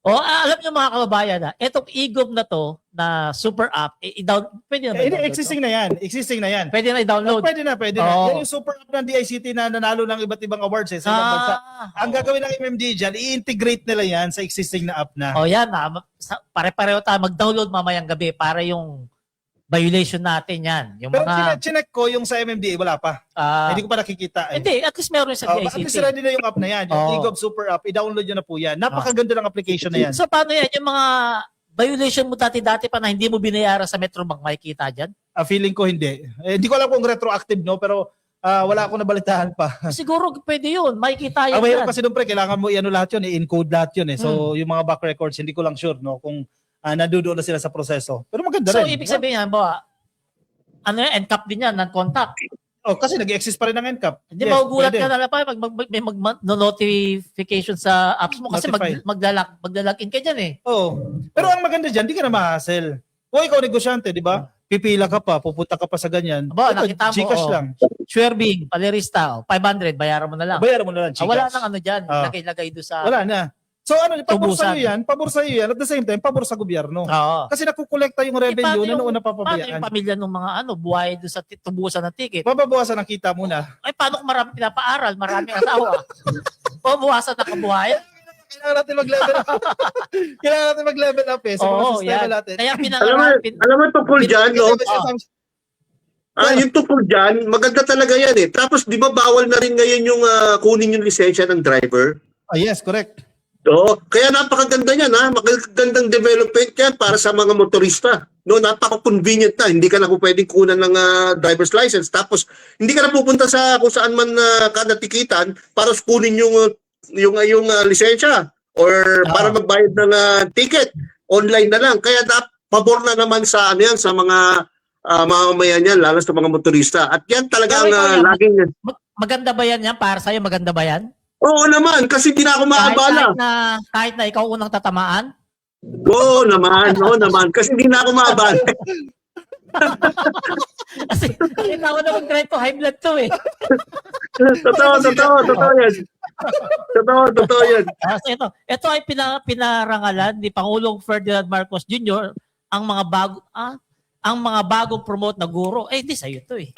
Alam niyo mga kababayan, itong eGov na to, na super app, pwede na ba i-download Existing na yan. Existing na yan. Pwede na i-download. Pwede na. Oo. Yan yung super app ng DICT na nanalo ng iba't ibang awards sa ibang bansa. Ang gagawin ng MMD dyan, i-integrate nila yan sa existing na app na. Yan, pare-pareho tayo mag-download mamayang gabi para yung violation natin yan. Yung Pero mga, chinek ko yung sa MMDA, wala pa. Hindi ko pa nakikita. hindi, at least meron sa At DICT. least ready na yung app na yan. Yung Oo. eGov Super App, i-download nyo na po yan. Napakaganda ng application na yan. So paano yan? Yung mga violation mo dati pa na hindi mo binayaran sa Metrobank, makikita dyan? Feeling ko hindi. Hindi ko alam kung retroactive, no? Pero wala akong nabalitaan pa. Siguro pwede yun, makikita yan. Mayroon dyan. kasi doon pre, kailangan mo i-ano lahat yun, i-encode lahat yun eh. So yung mga back records, hindi ko lang sure no kung nandoon na sila sa proseso. Pero maganda So rin. ibig sabihin yan, ano yan, NCAP din yan, non-contact. Kasi nag-exist pa rin ang NCAP. Hindi magugulat ka na lang pa may notification sa apps mo kasi Notify. maglalagin ka dyan eh. Pero ang maganda dyan, di ka na ma-hassle. Kung ikaw negosyante, di ba? Pipila ka pa, pupunta ka pa sa ganyan. Nakita mo, Gcash lang. Swerbing, palerista, 500, bayaran mo na lang. Bayaran mo na lang, Gcash. Wala nang ano dyan, Ah. lagay doon sa... Wala na. So pabor Tubusan. sa'yo yan, at the same time, pabor sa gobyerno. Oo. Kasi nakukolekta yung revenue na noon Paano napapabayaan. yung pamilya ng mga buhay doon sa tubusan ng ticket? Pababawasan ang kita muna. Ay, paano kung marami pinapaaral, marami asawa? Pabawasan na kabuhayan? Kailangan natin mag-level up. Kailangan natin mag-level up eh. Sa mga sistema yan. natin. Kaya Alam mo tungkol dyan, no? Yung tungkol dyan, maganda talaga yan eh. Tapos di ba bawal na rin ngayon yung kunin yung lisensya ng driver? Yes, correct. Oo, kaya napakaganda niyan ha. Magandang development yan para sa mga motorista. No, napaka-convenient na. Hindi ka na po pwedeng kunan ng driver's license. Tapos hindi ka na pupunta sa kung saan man ka natikitan para kunin yung lisensya or para magbayad ng ticket online na lang. Kaya pabor na naman sa sa mga mamamayan yan, lalo sa mga motorista. At yan talaga ang laging... Maganda ba yan para sa'yo? Maganda ba yan? Oo naman, kasi hindi na ako maabala. Kahit na ikaw unang tatamaan? Oo naman, kasi hindi na ako maabala. Kasi ikaw na mag-drive to, high blood to eh. Totoo yan. Totoo yan. So ito ay pinarangalan ni Pangulong Ferdinand Marcos Jr. ang mga bagong promote na guro. Di sa'yo to eh.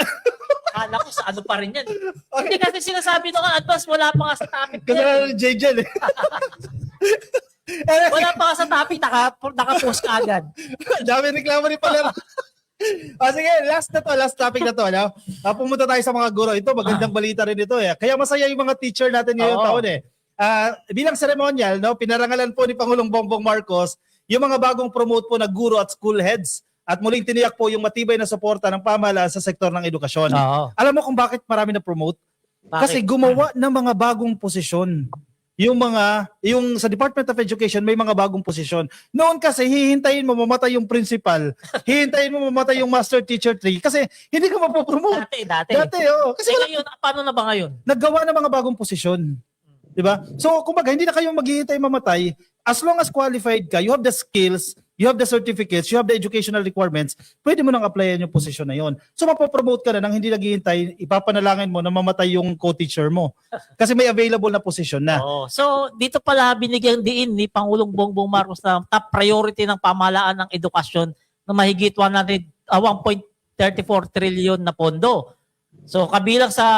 Akala ko sa ano pa rin yan. Hindi kasi sinasabi nung advance, wala pa nga sa topic Kasi yan. JJ eh. Wala pa nga sa topic, naka-post ka agad. Dami reklamo ni pala. Sige, last topic na to. No? Pumunta tayo sa mga guro. Ito, magandang balita rin ito. Kaya masaya yung mga teacher natin ngayong taon eh. Bilang ceremonial, no, pinarangalan po ni Pangulong Bongbong Marcos yung mga bagong promote po na guro at school heads. At muling tiniyak po yung matibay na suporta ng pamahalaan sa sektor ng edukasyon. Alam mo kung bakit marami na promote? Kasi gumawa ng mga bagong posisyon. Yung sa Department of Education may mga bagong posisyon. Noon kasi hihintayin mo mamatay yung principal, hihintayin mo mamatay yung master teacher 3 kasi hindi ka mapopromote. Dati. Kasi ngayon, paano na ba ngayon? Naggawa ng mga bagong posisyon. 'Di ba? So kumbaga hindi na kayo maghihintay mamatay. As long as qualified ka, you have the skills, you have the certificates, you have the educational requirements, pwede mo nang applyan yung posisyon na yon. So mapopromote ka na nang hindi naghihintay, ipapanalangin mo na mamatay yung co-teacher mo. Kasi may available na posisyon na. So dito pala binigyan diin ni Pangulong Bongbong Marcos na top priority ng pamahalaan ng edukasyon na mahigit 1.34 trillion na pondo. So kabilang sa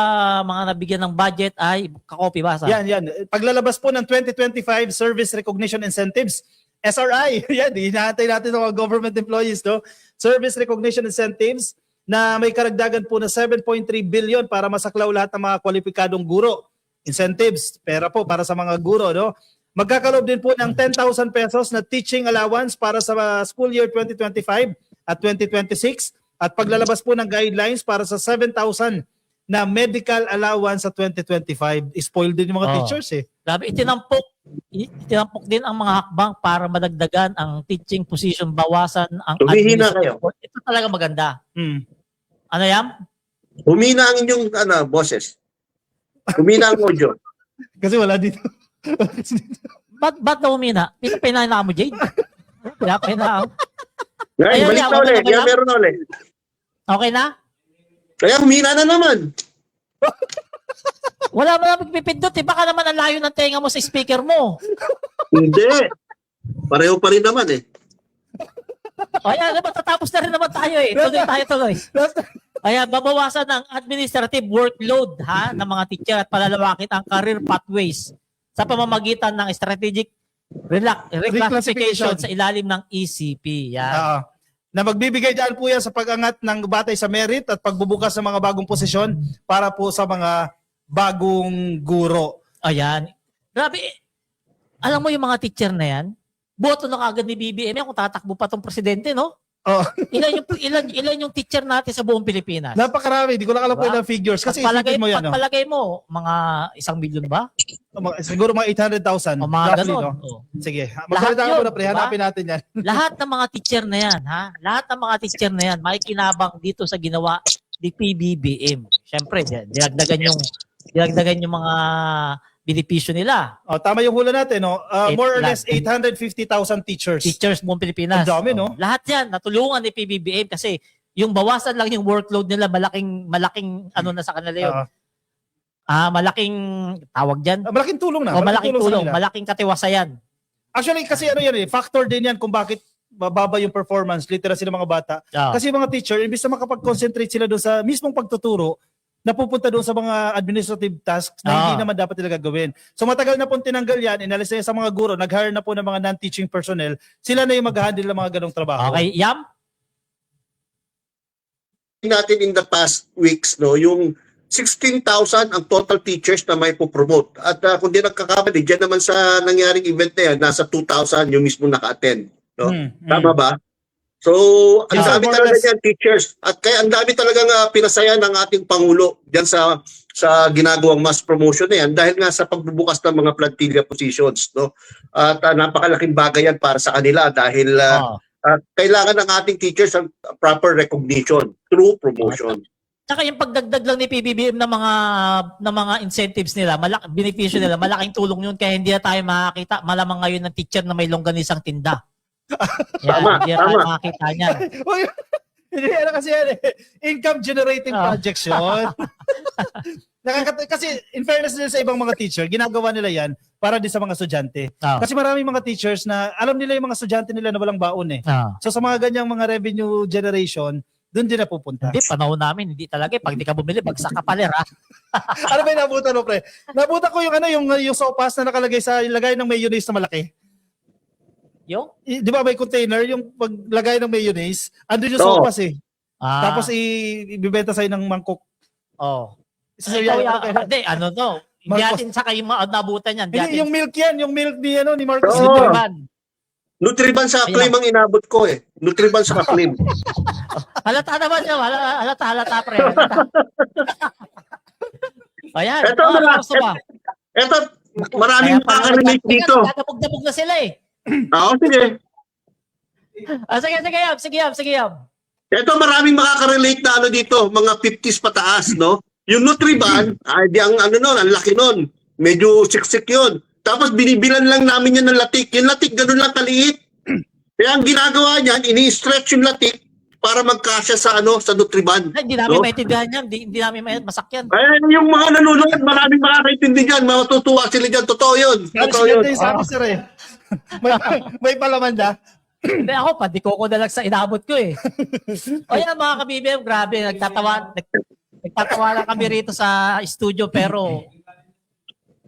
mga nabigyan ng budget ay kakopi ba? Yan. Paglalabas po ng 2025 Service Recognition Incentives, SRI, yan, hinahantay natin sa mga government employees, no? Service Recognition Incentives na may karagdagan po na 7.3 billion para masaklaw lahat ng mga kwalipikadong guro. Incentives, pera po para sa mga guro, no? Magkakalob din po ng 10,000 pesos na teaching allowance para sa school year 2025 at 2026 at paglalabas po ng guidelines para sa 7,000 na medical allowance sa 2025. Spoiled din yung mga teachers eh. Grabe, itinampok din ang mga hakbang para madagdagan ang teaching position, bawasan ang Tumihina kayo. Ito talaga maganda. Ano yan? Humina ang inyong boses. Humina ang audio. Kasi wala dito. Ba't na humina? Pinapinana mo, Jade? Pinapinana mo. Ngayon, balik na ulit. Kaya meron na ulit. Okay na? Kaya humina na naman. Wala mo na magpipindot eh. Baka naman ang layo ng tenga mo sa speaker mo. Hindi. Pareho pa rin naman eh. Ayan, matatapos na rin naman tayo eh. Tuloy. Ayan, babawasan ng administrative workload ng mga teacher at palalawakin ang career pathways sa pamamagitan ng strategic reclassification sa ilalim ng ECP. Yan. Na magbibigay dyan po yan sa pag-angat ng batay sa merit at pagbubukas ng mga bagong posisyon para po sa mga bagong guro. Ayan. Grabe. Alam mo yung mga teacher na yan, boto na kagad ni BBM yan kung tatakbo pa tong presidente, no? Ilan yung teacher natin sa buong Pilipinas? Napakarami. Di ko lang alam po yung figures. Kasi isipin mo yan. Pagpalagay mo, mga 1 million ba? Siguro mga 800,000. O mga ganun. No? Sige. Magsalita ka muna, pre. Hanapin natin yan. Lahat ng mga teacher na yan, lahat ng mga teacher na yan, may kinabang dito sa ginawa ni PBBM. Siyempre, dinagdagan yung mga benepisyo nila. Tama yung hula natin, no? More or less 850,000 teachers. Teachers buong Pilipinas. Ang dami, no? Lahat yan, natulungan ni PBBM kasi yung bawasan lang yung workload nila, malaking ano na sa kanila yun. Malaking tawag dyan. Malaking tulong na. Malaking tulong, malaking katiwasayan. Actually, kasi ano yan factor din yan kung bakit mababa yung performance, literacy ng mga bata. Kasi yung mga teacher, imbis na makapag-concentrate sila doon sa mismong pagtuturo, napupunta doon sa mga administrative tasks na hindi naman dapat nila gagawin. So matagal na pong tinanggal yan, inalis na yan sa mga guro, nag-hire na po ng mga non-teaching personnel, sila na yung mag-handle ng mga ganong trabaho. Okay, Yam? Natin in the past weeks, no, yung 16,000 ang total teachers na may po-promote. At kung di nagkakamali, dyan naman sa nangyaring event na yan, nasa 2,000 yung mismo naka-attend. No? Tama ba? So, ang Yeah. dami More or talaga less. yan, teachers. At kaya ang dami talagang pinasaya ng ating Pangulo diyan sa ginagawang mass promotion na yan dahil nga sa pagbubukas ng mga plantilla positions, no? At napakalaking bagay yan para sa kanila dahil kailangan ng ating teachers ng proper recognition through promotion. Tsaka yung pagdagdag lang ni PBBM ng mga incentives nila, benepisyo nila, malaking tulong yun kaya hindi na tayo makakita malamang ngayon ng teacher na may longganisang tinda. Yan, Tama, hindi na tayo tama. makakita niyan. Uy, hindi, ano kasi yan eh. Income generating projects yun. Kasi in fairness din sa ibang mga teacher, ginagawa nila yan para din sa mga estudyante. Kasi maraming mga teachers na alam nila yung mga estudyante nila na walang baon eh. So sa mga ganyang mga revenue generation, doon din napupunta. Hindi, panahon namin, hindi talaga. Pag di ka bumili, bagsak ka paler, ha? Ano ba yung nabutan mo, pre? Nabutan ko yung sopas na nakalagay sa lagay ng mayonnaise na malaki. Yung? Di ba may container, yung paglagay ng mayonnaise, andun yung Oo. sopas eh. Tapos ibibenta sa'yo ng mangkok. Oh. Isa Ikaw, hindi, ano to? Hindi Marcos. natin sa kayo nabutan yan. Hindi, yung milk yan, yung milk ni Marcos. Oo. Nutriban. Nutriban sa Aklim ang inabot ko eh. Nutriban sa Aklim. Halata naman yun. Halata, pre. Halata. Ayan. Ito, Gusto ba? Ito, maraming makaka-relate dito. Dadabog na sila eh. Oo, sige. Sige, Yab. Ito, maraming makaka-relate na ano dito, mga 50s pataas, no? Yung Nutriban, di ang ano nun, ang laki nun. Medyo siksik yun. Tapos binibilan lang namin yan ng latik. Yung latik, ganun lang kaliit. Kaya ang ginagawa niyan, ini-stretch yung latik para magkasya sa sa Nutriban. Ay, hindi namin No? maintindihan yan. Hindi namin masakyan. Ay, yung mga nanonood, maraming makakaintindi dyan. Matutuwa sila dyan. Totoo yun. Totoo yun. Yung sabi sir eh. may palaman na. Hindi ako, padiko ko na lang sa inabot ko eh. O yan mga kabibim, grabe. Nagtatawa lang kami rito sa studio pero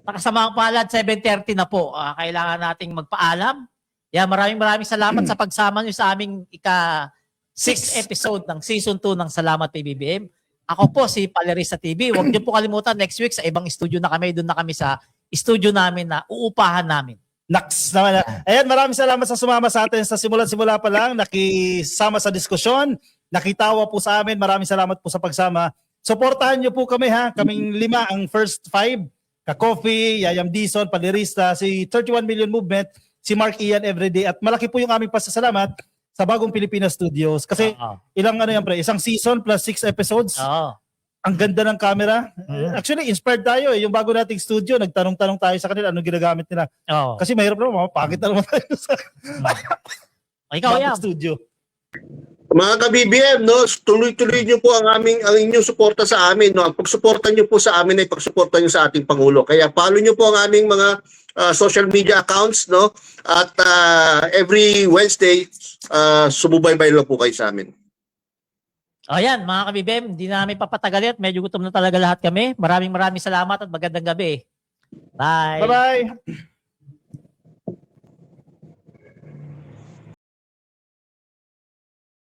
nakasama ang palad, 7:30 na po. Kailangan nating magpaalam. Yan, maraming salamat sa pagsama nyo sa aming ika-6th episode ng Season 2 ng Salamat PBBM. Ako po si Palerista TV. Huwag niyo po kalimutan next week sa ibang studio na kami. Doon na kami sa studio namin na uupahan namin. Naks naman. Ayan, maraming salamat sa sumama sa atin sa simula pa lang. Nakisama sa diskusyon. Nakitawa po sa amin. Maraming salamat po sa pagsama. Suportahan niyo po kami ha. Kaming 5 ang first 5. Ka-Coffee, Yayam Dizon, Palerista, si 31 Million Movement, si Mark Ian Everyday. At malaki po yung aming pasasalamat sa Bagong Pilipinas Studios. Kasi ilang yan pre? Isang season plus 6 episodes. Ang ganda ng camera. Actually, inspired tayo eh. Yung bago nating studio, nagtanong-tanong tayo sa kanila anong ginagamit nila. Kasi mahirap naman, mapakit na naman tayo sa Ikaw, Yam. studio. Mga ka-BBM, no, tuloy-tuloy niyo po ang inyong suporta sa amin. No? Ang pagsuporta niyo po sa amin ay pagsuporta niyo sa ating Pangulo. Kaya follow niyo po ang aming mga social media accounts. No? At every Wednesday, sumubaybay lang po kayo sa amin. Ayan, mga kabibem, hindi na namin papatagalin at medyo gutom na talaga lahat kami. Maraming salamat at magandang gabi. Bye. Bye-bye.